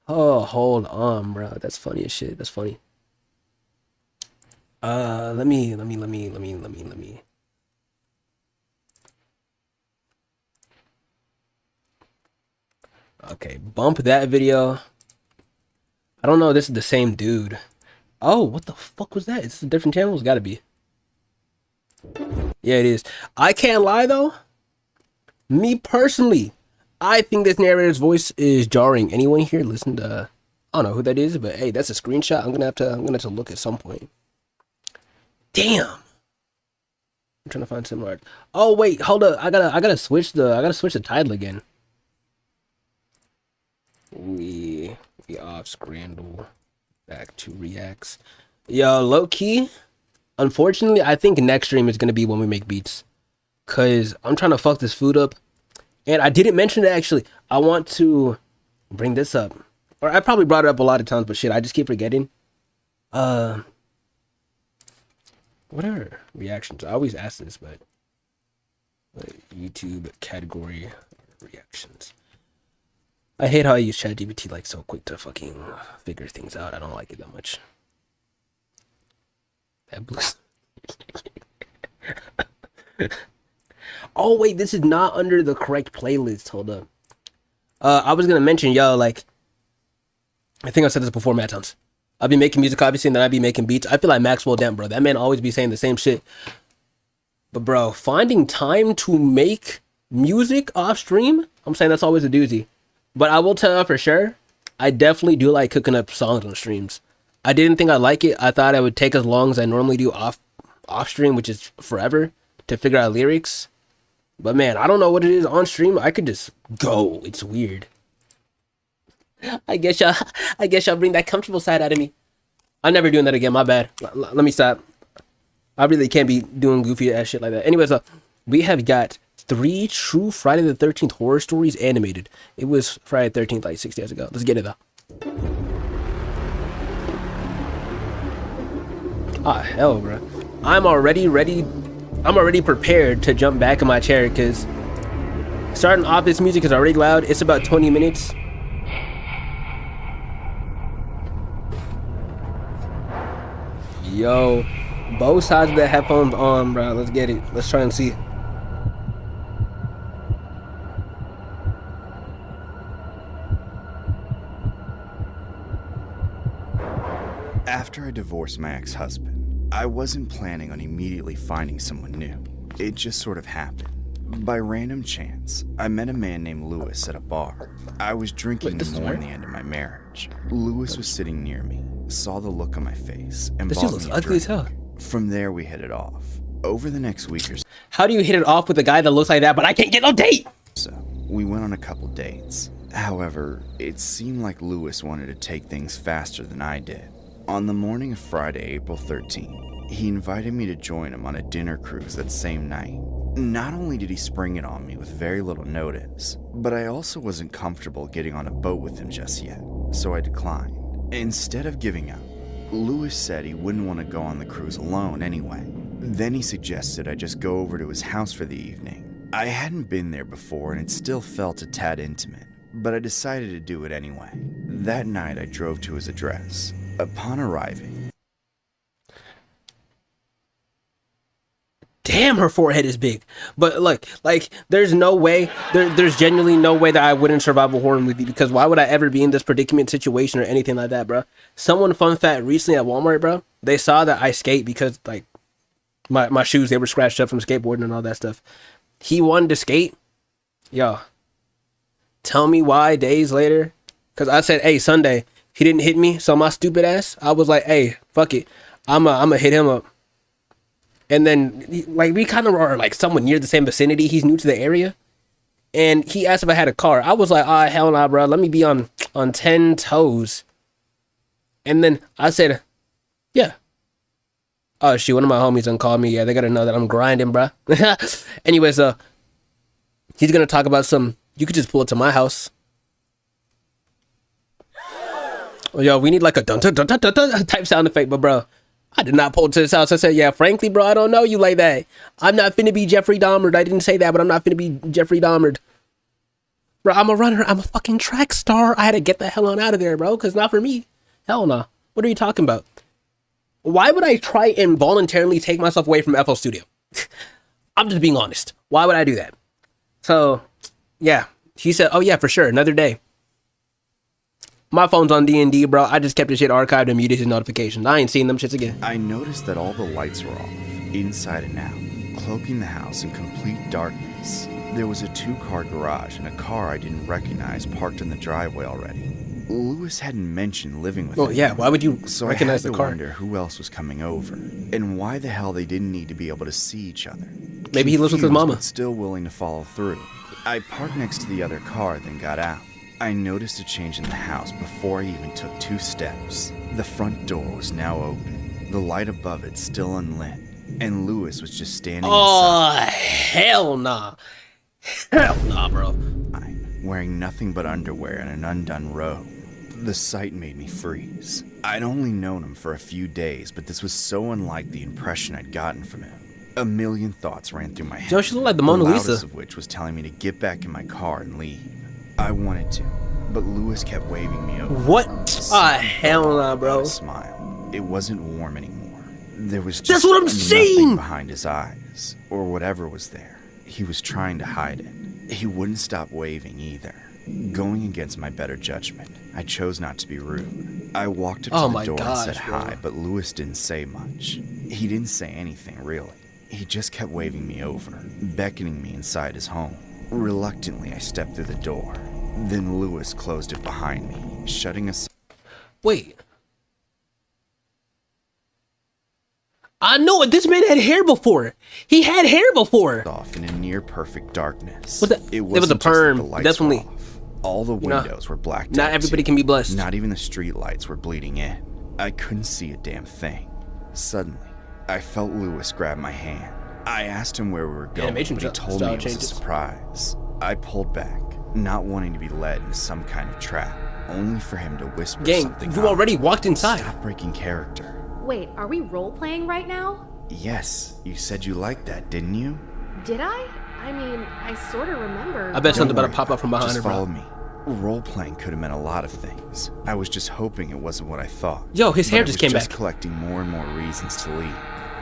Oh, hold on, bro. That's funny as shit. That's funny. Let me. Okay, bump that video. I don't know. This is the same dude. Oh, what the fuck was that? It's a different channel. It's gotta be. Yeah, it is. I can't lie though. Me personally, I think this narrator's voice is jarring. Anyone here listen to? I don't know who that is, but hey, that's a screenshot. I'm gonna have to look at some point. Damn. I'm trying to find some art. Oh wait, hold up. I gotta switch the title again. We off Scrandle. Back to reacts. Yo, low key. Unfortunately, I think next stream is gonna be when we make beats. Cause I'm trying to fuck this food up. And I didn't mention it actually. I want to bring this up. Or I probably brought it up a lot of times, but shit, I just keep forgetting. What are reactions? I always ask this, but YouTube category reactions. I hate how I use ChatGPT like so quick to fucking figure things out. I don't like it that much. That blue. Oh wait, this is not under the correct playlist. Hold up. I was gonna mention, yo, like, I think I said this before, Matt Towns. I'll be making music, obviously, and then I'll be making beats. I feel like Maxwell Dent, bro. That man always be saying the same shit. But bro, finding time to make music off stream, I'm saying that's always a doozy. But I will tell you for sure, I definitely do like cooking up songs on streams. I didn't think I'd like it. I thought it would take as long as I normally do off stream, which is forever, to figure out lyrics. But man, I don't know what it is on stream. I could just go. It's weird. I guess y'all bring that comfortable side out of me. I'm never doing that again. My bad. Let me stop. I really can't be doing goofy ass shit like that. Anyways, we have got 3 true Friday the 13th horror stories animated. It was Friday the 13th like 6 days ago. Let's get it though. Ah, hell, bro. I'm already ready. I'm already prepared to jump back in my chair because starting off, this music is already loud. It's about 20 minutes. Yo, both sides of the headphones on, bro. Let's get it. Let's try and see. After I divorced my ex-husband, I wasn't planning on immediately finding someone new. It just sort of happened. By random chance, I met a man named Lewis at a bar. I was drinking to mourn the end of my marriage. Lewis was sitting near me, saw the look on my face, and This bought dude looks me a ugly as drink. hell. From there, we hit it off. Over the next week or How do you hit it off with a guy that looks like that, but I can't get no date? so, we went on a couple dates. However, it seemed like Lewis wanted to take things faster than I did. On the morning of Friday, April 13th, he invited me to join him on a dinner cruise that same night. Not only did he spring it on me with very little notice, but I also wasn't comfortable getting on a boat with him just yet, so I declined. Instead of giving up, Lewis said he wouldn't want to go on the cruise alone anyway. Then he suggested I just go over to his house for the evening. I hadn't been there before and it still felt a tad intimate, but I decided to do it anyway. That night I drove to his address. Upon arriving, Damn, her forehead is big. But like, there's no way, there's genuinely no way that I wouldn't survive a horror movie, because why would I ever be in this predicament situation or anything like that, bro? Someone, fun fact, recently at Walmart, bro, they saw that I skate because, like, my shoes, they were scratched up from skateboarding and all that stuff. He wanted to skate. Yo, tell me why days later, because I said, hey, Sunday, he didn't hit me, so my stupid ass, I was like, hey, fuck it, I'm a hit him up. And then, like, we kind of are, like, somewhat near the same vicinity. He's new to the area. And he asked if I had a car. I was like, hell nah, bro. Let me be on 10 toes. And then I said, yeah. Oh, shoot, one of my homies done called me. Yeah, they got to know that I'm grinding, bro. Anyways, he's going to talk about you could just pull it to my house. Oh, yo, we need, like, a dun-dun-dun-dun-dun type sound effect, but, bro, I did not pull it to his house. I said, yeah, frankly, bro, I don't know you like that. I'm not finna be Jeffrey Dahmer. I didn't say that, but I'm not finna be Jeffrey Dahmer. Bro, I'm a runner. I'm a fucking track star. I had to get the hell on out of there, bro, because not for me. Hell no. What are you talking about? Why would I try and voluntarily take myself away from FL Studio? I'm just being honest. Why would I do that? So, yeah. He said, oh, yeah, for sure. Another day. My phone's on D&D, bro. I just kept the shit archived and muted his notifications. I ain't seen them shits again. I noticed that all the lights were off, inside and out, cloaking the house in complete darkness. There was a 2-car garage and a car I didn't recognize parked in the driveway already. Lewis hadn't mentioned living with Oh, yeah. Why would you so recognize I had the to car? wonder who else was coming over, and why the hell they didn't need to be able to see each other. Maybe he lives with his Confused, mama. but still willing to follow through. I parked next to the other car, then got out. I noticed a change in the house before I even took 2 steps. The front door was now open, the light above it still unlit, and Lewis was just standing Oh, hell nah. Hell nah, bro. inside, wearing nothing but underwear and an undone robe. The sight made me freeze. I'd only known him for a few days, but this was so unlike the impression I'd gotten from him. A million thoughts ran through my head. Yo, she looked like the Mona Lisa. Loudest of which was telling me to get back in my car and leave. I wanted to, but Lewis kept waving me over. What? Ah, hell nah, bro. A smile. It wasn't warm anymore. There was just That's what I'm nothing saying! behind his eyes, or whatever was there. He was trying to hide it. He wouldn't stop waving either. Going against my better judgment, I chose not to be rude. I walked up to the door and said hi, but Lewis didn't say much. He didn't say anything, really. He just kept waving me over, beckoning me inside his home. Reluctantly, I stepped through the door. Then Lewis closed it behind me, shutting us. Wait. I know it. This man had hair before. He had hair before. Off in a near perfect darkness. What's that? It was a wasn't just that perm, the lights definitely. were off. All the windows were blacked Not out, everybody too. can be blessed. Not even the street lights were bleeding in. I couldn't see a damn thing. Suddenly, I felt Lewis grab my hand. I asked him where we were going, Animation but he told me style it was a changes. surprise. I pulled back, not wanting to be led into some kind of trap, only for him to whisper Gang, something. you already walked inside. Stop breaking character. Wait, are we role-playing right now? Yes, you said you liked that, didn't you? Did I? I mean, I sort of remember. I bet something Don't about to pop worry up from about it. behind Just her, follow bro. me. Role-playing could have meant a lot of things. I was just hoping it wasn't what I thought. Yo, his But hair I just was came just back. collecting more and more reasons to leave.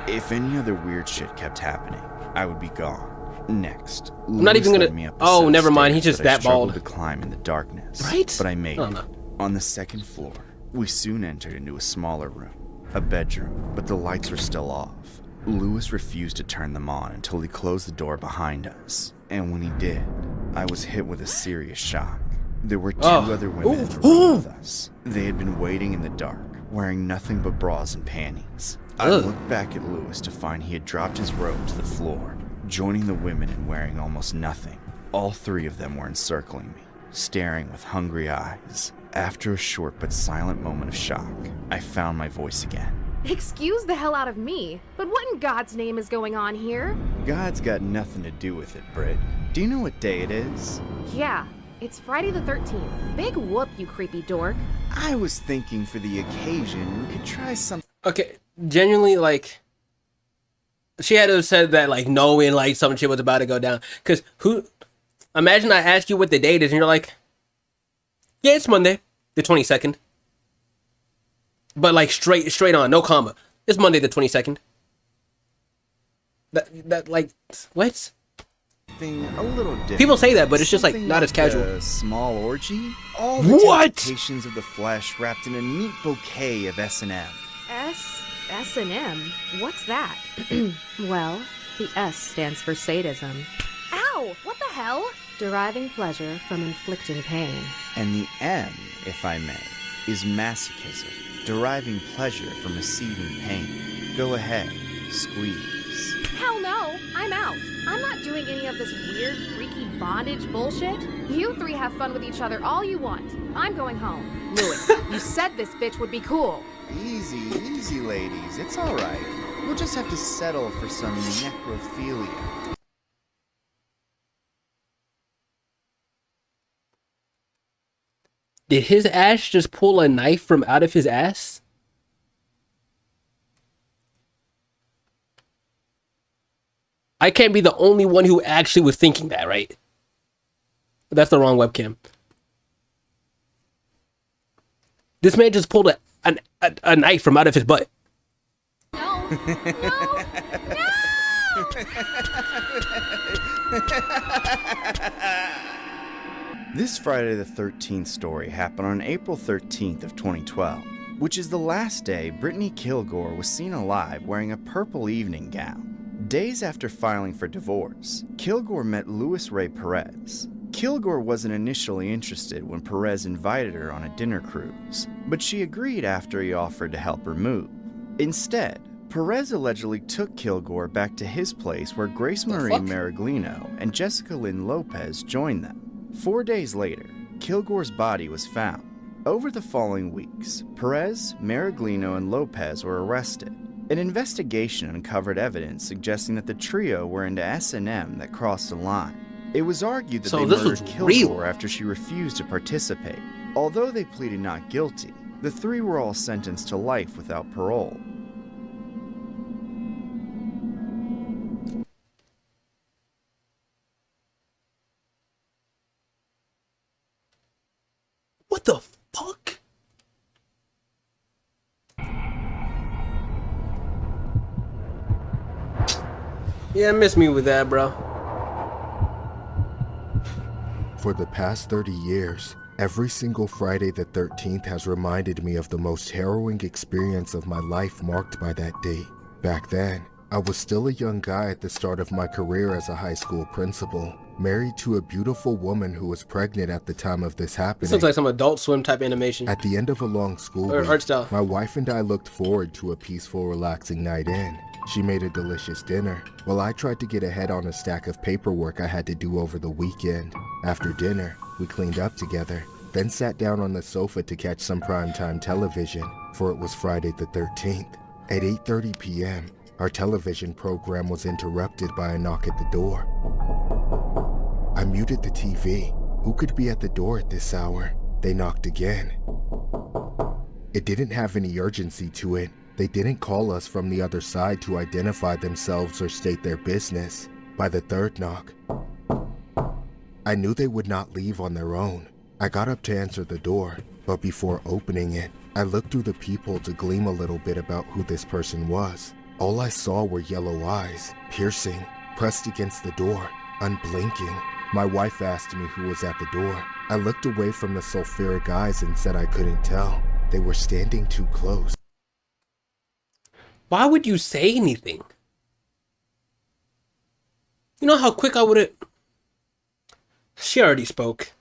If any other weird shit kept happening, I would be gone. Next, I'm not even Lewis gonna- led me up a oh, set of never mind, stairs he's just I that struggled bald. to climb in the darkness. Right? But I made I it. don't know. On the second floor, we soon entered into a smaller room. a bedroom, but the lights were still off. Lewis refused to turn them on until he closed the door behind us, and when he did, I was hit with a serious shock. There were two other women in the room with us. They had been waiting in the dark, wearing nothing but bras and panties. I looked back at Lewis to find he had dropped his robe to the floor, joining the women and wearing almost nothing. All three of them were encircling me, staring with hungry eyes. After a short but silent moment of shock, I found my voice again. Excuse the hell out of me, but what in God's name is going on here? God's got nothing to do with it, Britt. Do you know what day it is? Yeah, it's Friday the 13th. Big whoop, you creepy dork. I was thinking for the occasion, we could try something. Okay, genuinely, like, she had to have said that, like, knowing, like, some shit was about to go down. Because imagine I ask you what the date is, and you're like, yeah, it's Monday, the 22nd. But, like, straight on, no comma. It's Monday the 22nd. That, like, what? A little different. People say that, but it's just, like, Something not as casual. A small orgy? All the temptations of the flesh wrapped in a neat bouquet of S&M. S&M? What's that? Well, the S stands for sadism, Ow! What the hell? deriving pleasure from inflicting pain. And the M, if I may, is masochism, deriving pleasure from receiving pain. Go ahead, squeeze. Hell no! I'm out. I'm not doing any of this weird, freaky bondage bullshit. You three have fun with each other all you want. I'm going home. Lewis, you said this bitch would be cool. Easy, ladies. It's all right. We'll just have to settle for some necrophilia. Did his ass just pull a knife from out of his ass? I can't be the only one who actually was thinking that, right? That's the wrong webcam. This man just pulled a knife from out of his butt. No! This Friday the 13th story happened on April 13th of 2012, which is the last day Brittany Kilgore was seen alive wearing a purple evening gown. Days after filing for divorce, Kilgore met Luis Ray Perez. Kilgore wasn't initially interested when Perez invited her on a dinner cruise, but she agreed after he offered to help her move. Instead, Perez allegedly took Kilgore back to his place where Grace Marie Maraglino and Jessica Lynn Lopez joined them. 4 days later, Kilgore's body was found. Over the following weeks, Perez, Maraglino, and Lopez were arrested. An investigation uncovered evidence suggesting that the trio were into S&M that crossed the line. It was argued that they murdered Kilgore after she refused to participate. Although they pleaded not guilty, the three were all sentenced to life without parole. What the fuck? Yeah, miss me with that, bro. For the past 30 years, every single Friday the 13th has reminded me of the most harrowing experience of my life marked by that day. Back then, I was still a young guy at the start of my career as a high school principal, married to a beautiful woman who was pregnant at the time of this happening. This looks like some Adult Swim type animation. At the end of a long school Or week, art style. my wife and I looked forward to a peaceful, relaxing night in. She made a delicious dinner, while I tried to get ahead on a stack of paperwork I had to do over the weekend. After dinner, we cleaned up together, then sat down on the sofa to catch some primetime television, for it was Friday the 13th. At 8:30 p.m., our television program was interrupted by a knock at the door. I muted the TV. Who could be at the door at this hour? They knocked again. It didn't have any urgency to it. They didn't call us from the other side to identify themselves or state their business. By the third knock, I knew they would not leave on their own. I got up to answer the door, but before opening it, I looked through the peephole to glean a little bit about who this person was. All I saw were yellow eyes, piercing, pressed against the door, unblinking. My wife asked me who was at the door. I looked away from the sulfuric eyes and said I couldn't tell. They were standing too close. Why would you say anything? You know how quick I would have... She already spoke.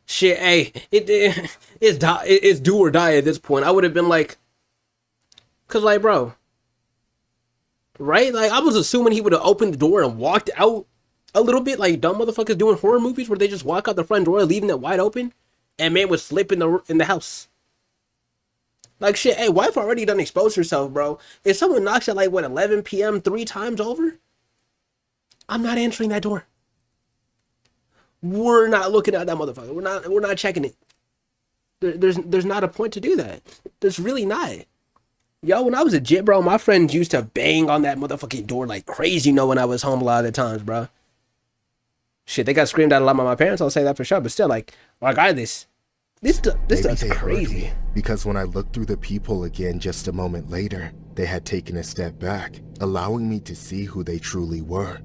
Shit, hey, it's do or die at this point. I would have been like... Cause like, bro... Right? Like, I was assuming he would have opened the door and walked out a little bit like dumb motherfuckers doing horror movies where they just walk out the front door leaving it wide open and man would slip in the house. Like, shit, hey, wife already done exposed herself, bro. If someone knocks at like, what, 11 p.m. 3 times over? I'm not answering that door. We're not looking at that motherfucker. We're not checking it. There's not a point to do that. There's really not. Yo, when I was a jit, bro, my friends used to bang on that motherfucking door like crazy, when I was home a lot of the times, bro. Shit, they got screamed at a lot by my parents, I'll say that for sure. But still, like, I got this stuff's crazy. Because when I looked through the peephole again just a moment later, they had taken a step back, allowing me to see who they truly were.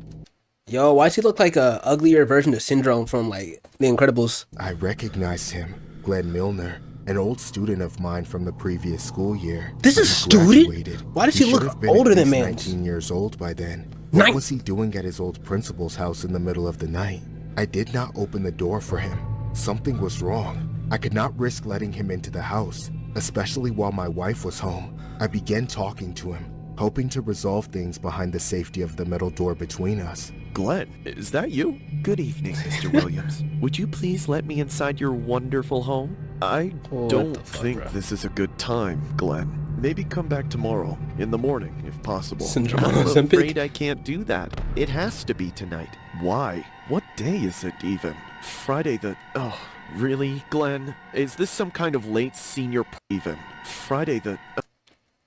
Yo, why does he look like a uglier version of Syndrome from, like, The Incredibles? I recognized him, Glenn Milner, an old student of mine from the previous school year. This is a student? Why does he look older than man? 19 years old by then. What was he doing at his old principal's house in the middle of the night? I did not open the door for him. Something was wrong. I could not risk letting him into the house, especially while my wife was home. I began talking to him, hoping to resolve things behind the safety of the metal door between us. Glenn, is that you? Good evening, Mr. Williams. Would you please let me inside your wonderful home? I don't think this is a good time, Glenn. Maybe come back tomorrow, in the morning, if possible. I'm afraid I can't do that. It has to be tonight. Why? What day is it even? Friday the... Oh, really, Glenn? Is this some kind of late senior even? Friday the...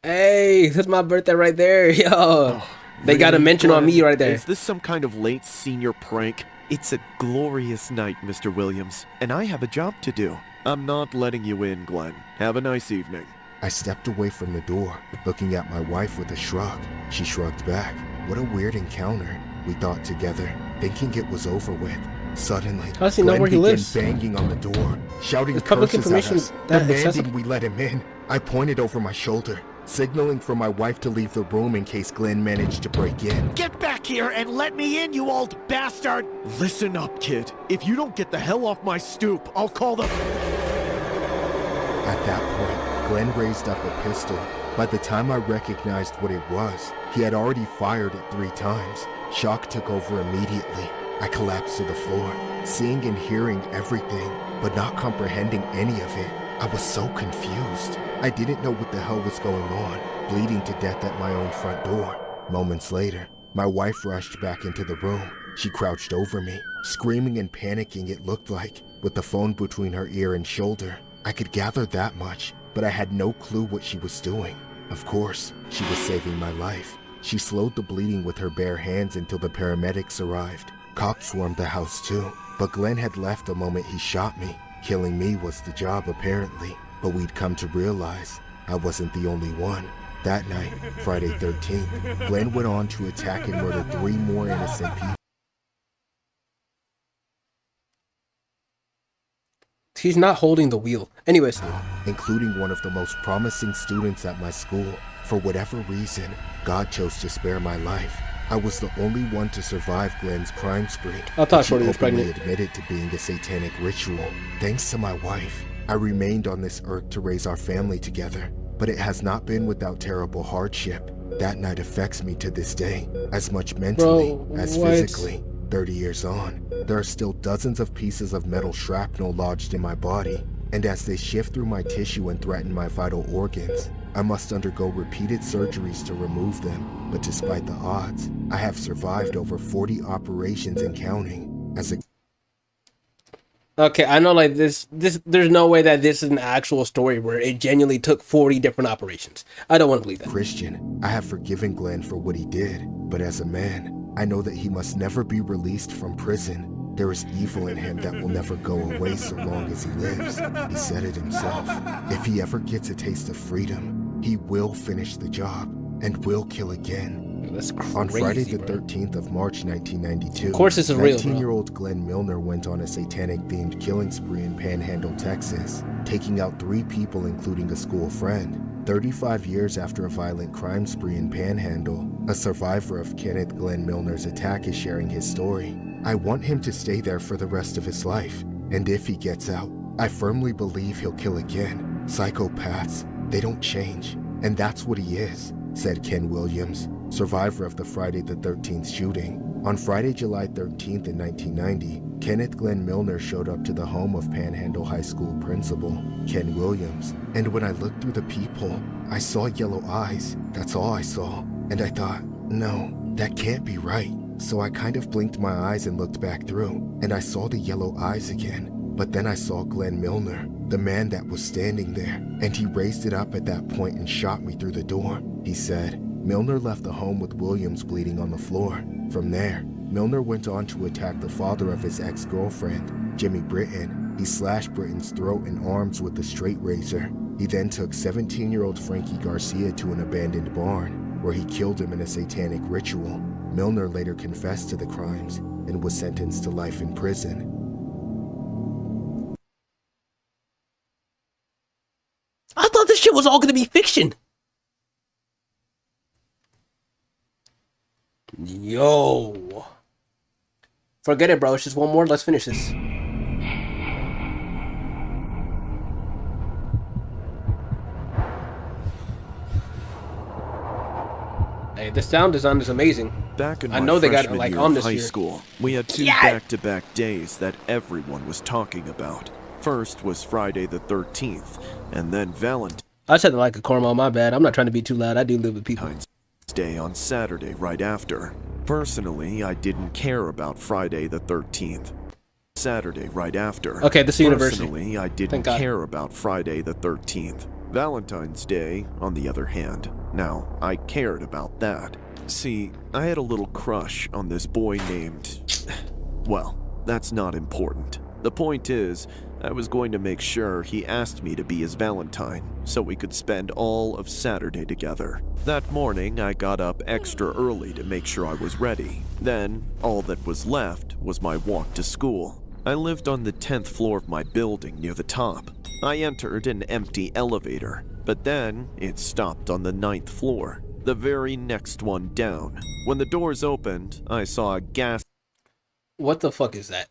Hey, that's my birthday right there, yo. Oh, they got a mention on me right there. Is this some kind of late senior prank? It's a glorious night, Mr. Williams, and I have a job to do. I'm not letting you in, Glenn. Have a nice evening. I stepped away from the door, looking at my wife with a shrug. She shrugged back. What a weird encounter, we thought together, thinking it was over with. Suddenly, how does he know where he lives? Banging on the door, shouting it's public curses information at us, demanding we let him in. I pointed over my shoulder, signaling for my wife to leave the room in case Glenn managed to break in. Get back here and let me in, you old bastard! Listen up, kid. If you don't get the hell off my stoop, I'll call the... At that point, Glenn raised up a pistol. By the time I recognized what it was, he had already fired it 3 times. Shock took over immediately. I collapsed to the floor, seeing and hearing everything, but not comprehending any of it. I was so confused. I didn't know what the hell was going on, bleeding to death at my own front door. Moments later, my wife rushed back into the room. She crouched over me, screaming and panicking it looked like, with the phone between her ear and shoulder. I could gather that much, but I had no clue what she was doing. Of course, she was saving my life. She slowed the bleeding with her bare hands until the paramedics arrived. Cops swarmed the house too, but Glenn had left the moment he shot me. Killing me was the job apparently, but we'd come to realize I wasn't the only one. That night, Friday 13th, Glenn went on to attack and murder 3 more innocent people. He's not holding the wheel. Anyways. Including one of the most promising students at my school. For whatever reason, God chose to spare my life. I was the only one to survive Glenn's crime spree. I thought Shorty was pregnant. Admitted to being a satanic ritual. Thanks to my wife, I remained on this earth to raise our family together. But it has not been without terrible hardship. That night affects me to this day, as much mentally as physically. 30 years on, there are still dozens of pieces of metal shrapnel lodged in my body, and as they shift through my tissue and threaten my vital organs, I must undergo repeated surgeries to remove them. But despite the odds, I have survived over 40 operations and counting. As a Okay, I know like this there's no way that this is an actual story where it genuinely took 40 different operations. I don't want to believe that. Christian, I have forgiven Glenn for what he did, but as a man, I know that he must never be released from prison. There is evil in him that will never go away so long as he lives. He said it himself. If he ever gets a taste of freedom, he will finish the job and will kill again. That's crazy, on Friday the 13th of March 1992, of course this is real, 19-year-old Glenn Milner went on a satanic-themed killing spree in Panhandle, Texas, taking out 3 people including a school friend. 35 years after a violent crime spree in Panhandle, a survivor of Kenneth Glenn Milner's attack is sharing his story. I want him to stay there for the rest of his life, and if he gets out, I firmly believe he'll kill again. Psychopaths, they don't change, and that's what he is, said Ken Williams, survivor of the Friday the 13th shooting. On Friday, July 13th in 1990, Kenneth Glenn Milner showed up to the home of Panhandle High School principal, Ken Williams. And when I looked through the peephole, I saw yellow eyes. That's all I saw. And I thought, no, that can't be right. So I kind of blinked my eyes and looked back through, and I saw the yellow eyes again. But then I saw Glenn Milner, the man that was standing there, and he raised it up at that point and shot me through the door, he said. Milner left the home with Williams bleeding on the floor. From there, Milner went on to attack the father of his ex-girlfriend, Jimmy Britton. He slashed Britton's throat and arms with a straight razor. He then took 17-year-old Frankie Garcia to an abandoned barn, where he killed him in a satanic ritual. Milner later confessed to the crimes and was sentenced to life in prison. I thought this shit was all gonna be fiction. Yo. Forget it, bro. It's just one more. Let's finish this. Hey, the sound design is amazing. Back in I my know they got freshman like year on of this high year. school, we had two Yeah. back-to-back days that everyone was talking about. First was Friday the 13th, and then Valentine's I said like a cornball. My bad. I'm not trying to be too loud. I do live with people. Day on Saturday right after. Personally, I didn't care about Friday the 13th. Saturday right after. Okay, this is university. Personally, I didn't care about Friday the 13th. Valentine's Day, on the other hand, now, I cared about that. See, I had a little crush on this boy named... Well, that's not important. The point is, I was going to make sure he asked me to be his Valentine, so we could spend all of Saturday together. That morning, I got up extra early to make sure I was ready. Then, all that was left was my walk to school. I lived on the 10th floor of my building near the top. I entered an empty elevator, but then it stopped on the 9th floor, the very next one down. When the doors opened, I saw a What the fuck is that?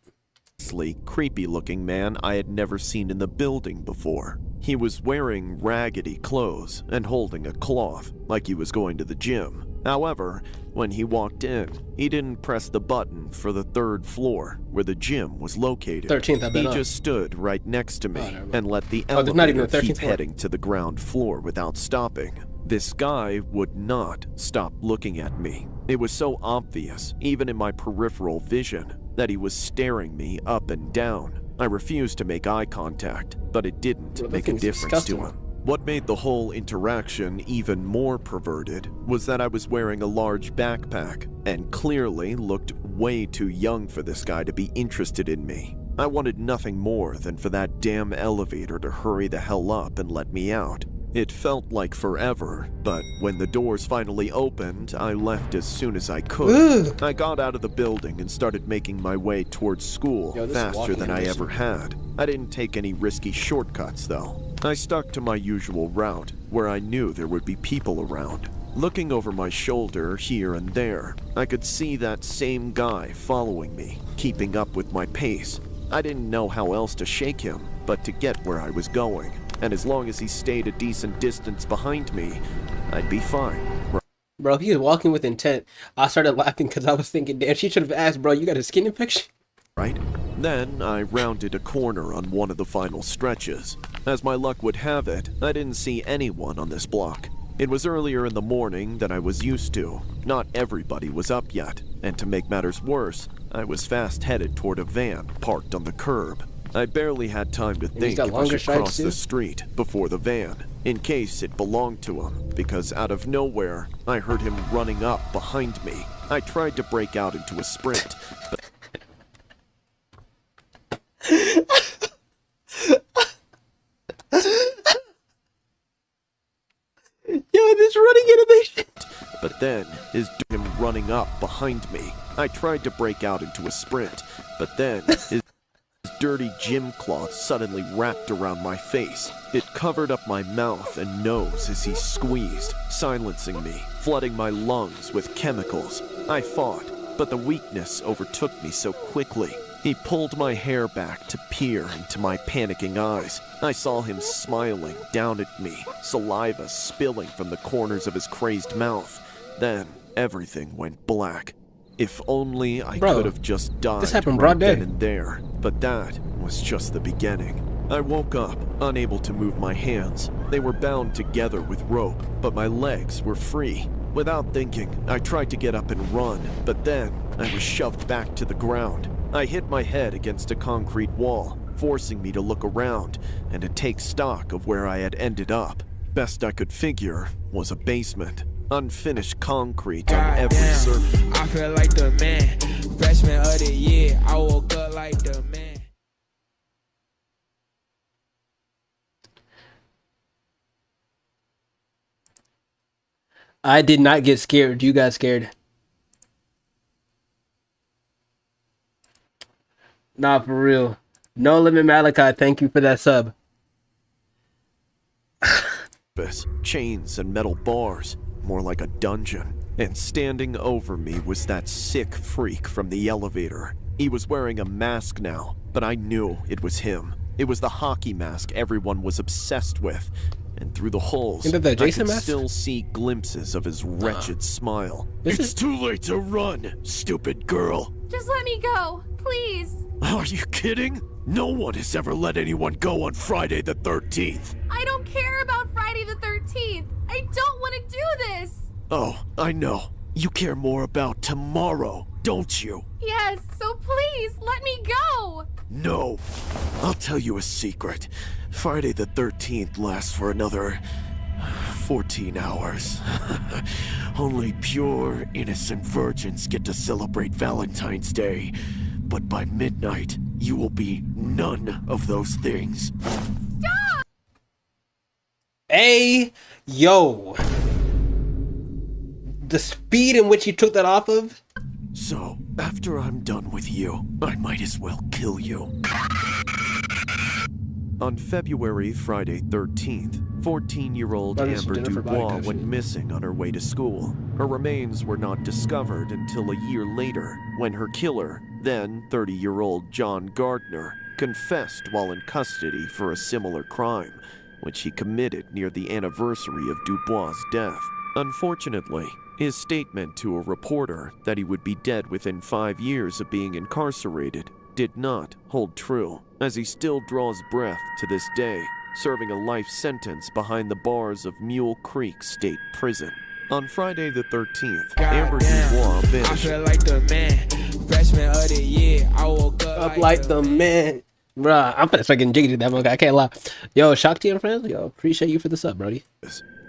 creepy-looking man I had never seen in the building before. He was wearing raggedy clothes and holding a cloth, like he was going to the gym. However, when he walked in, he didn't press the button for the 3rd floor, where the gym was located. 13th, I bet. He just stood right next to me and let the there's not even elevator a 13th keep floor. heading to the ground floor without stopping. This guy would not stop looking at me. It was so obvious, even in my peripheral vision, that he was staring me up and down. I refused to make eye contact, but it didn't make a difference to him. What made the whole interaction even more perverted was that I was wearing a large backpack and clearly looked way too young for this guy to be interested in me. I wanted nothing more than for that damn elevator to hurry the hell up and let me out. It felt like forever, but when the doors finally opened, I left as soon as I could. Ugh. I got out of the building and started making my way towards school faster than I ever had. I didn't take any risky shortcuts, though. I stuck to my usual route, where I knew there would be people around. Looking over my shoulder here and there, I could see that same guy following me, keeping up with my pace. I didn't know how else to shake him, but to get where I was going. And as long as he stayed a decent distance behind me, I'd be fine. Bro, he was walking with intent. I started laughing because I was thinking, damn, she should have asked, bro, you got a skin infection? Right? Then I rounded a corner on one of the final stretches. As my luck would have it, I didn't see anyone on this block. It was earlier in the morning than I was used to. Not everybody was up yet, and to make matters worse, I was fast headed toward a van parked on the curb. I barely had time to think if I should cross the street before the van, in case it belonged to him, because out of nowhere, I heard him running up behind me. I tried to break out into a sprint, but... Yo, this running animation. But then, his him running up behind me. I tried to break out into a sprint, but then his dirty gym cloth suddenly wrapped around my face. It covered up my mouth and nose as he squeezed, silencing me, flooding my lungs with chemicals. I fought, but the weakness overtook me so quickly. He pulled my hair back to peer into my panicking eyes. I saw him smiling down at me, saliva spilling from the corners of his crazed mouth. Then everything went black. If only I could have just died this happened right broad day. then and there, but that was just the beginning. I woke up, unable to move my hands. They were bound together with rope, but my legs were free. Without thinking, I tried to get up and run, but then I was shoved back to the ground. I hit my head against a concrete wall, forcing me to look around and to take stock of where I had ended up. Best I could figure was a basement. Unfinished concrete on every surface. I feel like the man. Freshman of the year, I woke up like the man. I did not get scared. You got scared. Nah, for real. No Limit Malachi, thank you for that sub. Chains and metal bars, more like a dungeon. And standing over me was that sick freak from the elevator. He was wearing a mask now, but I knew it was him. It was the hockey mask everyone was obsessed with. And through the holes, Isn't that I Jason could mask? still see glimpses of his wretched smile. It's too late to run, stupid girl. Just let me go, please. Are you kidding? No one has ever let anyone go on Friday the 13th. I don't care about Friday the 13th. I don't want to do this. Oh, I know. You care more about tomorrow, don't you? Yes, so please let me go. No. I'll tell you a secret. Friday the 13th lasts for another 14 hours. Only pure, innocent virgins get to celebrate Valentine's Day. But by midnight, you will be none of those things. Stop! Hey, yo. The speed in which you took that off of? So, after I'm done with you, I might as well kill you. On February Friday 13th, 14-year-old Amber Dubois went missing on her way to school. Her remains were not discovered until a year later, when her killer, then 30-year-old John Gardner, confessed while in custody for a similar crime, which he committed near the anniversary of Dubois' death. Unfortunately, his statement to a reporter that he would be dead within 5 years of being incarcerated did not hold true, as he still draws breath to this day, serving a life sentence behind the bars of Mule Creek State Prison. On Friday the 13th, Amber Dubois vanished. I feel like the man. Freshman of the year, I woke up like the man. Bruh, I'm finna start getting jiggy to that one guy. I can't lie. Yo, Shakti and friends, yo, appreciate you for the sub, brody.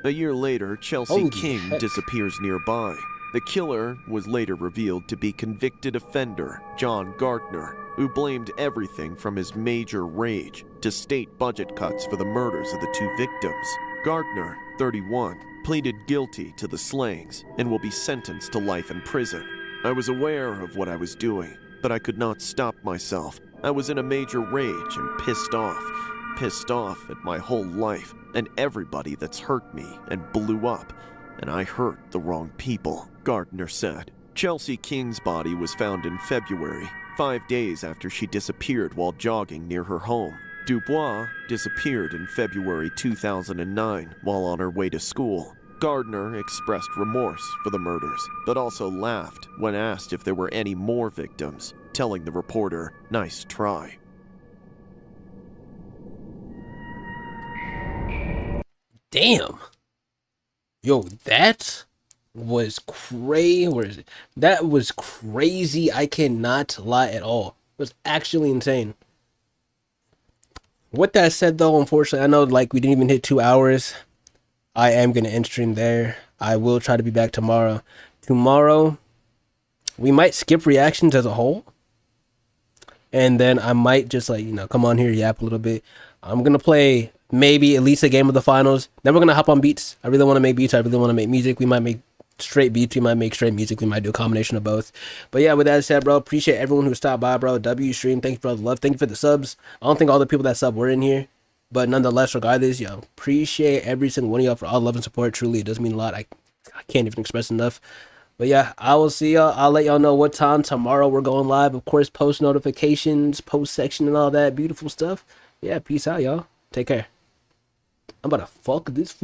A year later, Chelsea King disappears nearby. The killer was later revealed to be convicted offender John Gardner, who blamed everything from his major rage to state budget cuts for the murders of the two victims. Gardner, 31, pleaded guilty to the slayings and will be sentenced to life in prison. I was aware of what I was doing, but I could not stop myself. I was in a major rage and pissed off at my whole life and everybody that's hurt me and blew up, and I hurt the wrong people, Gardner said. Chelsea King's body was found in February, 5 days after she disappeared while jogging near her home. Dubois disappeared in February 2009 while on her way to school. Gardner expressed remorse for the murders, but also laughed when asked if there were any more victims, telling the reporter, "Nice try." Damn. Yo, that was crazy. Where is it? That was crazy. I cannot lie at all. It was actually insane. With that said, though, unfortunately, I know like we didn't even hit 2 hours. I am gonna end stream there. I will try to be back tomorrow. Tomorrow, we might skip reactions as a whole, and then I might just like come on here, yap a little bit. I'm gonna play maybe at least a game of the finals. Then we're gonna hop on beats. I really want to make beats. I really want to make music. We might make straight beats, we might make straight music, we might do a combination of both. But yeah, with that said, bro, appreciate everyone who stopped by, bro. W stream, thank you for all the love, thank you for the subs. I don't think all the people that sub were in here, but nonetheless, regardless, yo, appreciate every single one of y'all for all the love and support. Truly, it does mean a lot. I can't even express enough. But yeah, I will see y'all. I'll let y'all know what time tomorrow we're going live. Of course, post notifications, post section, and all that beautiful stuff. Yeah, peace out, y'all. Take care. I'm about to fuck this fool.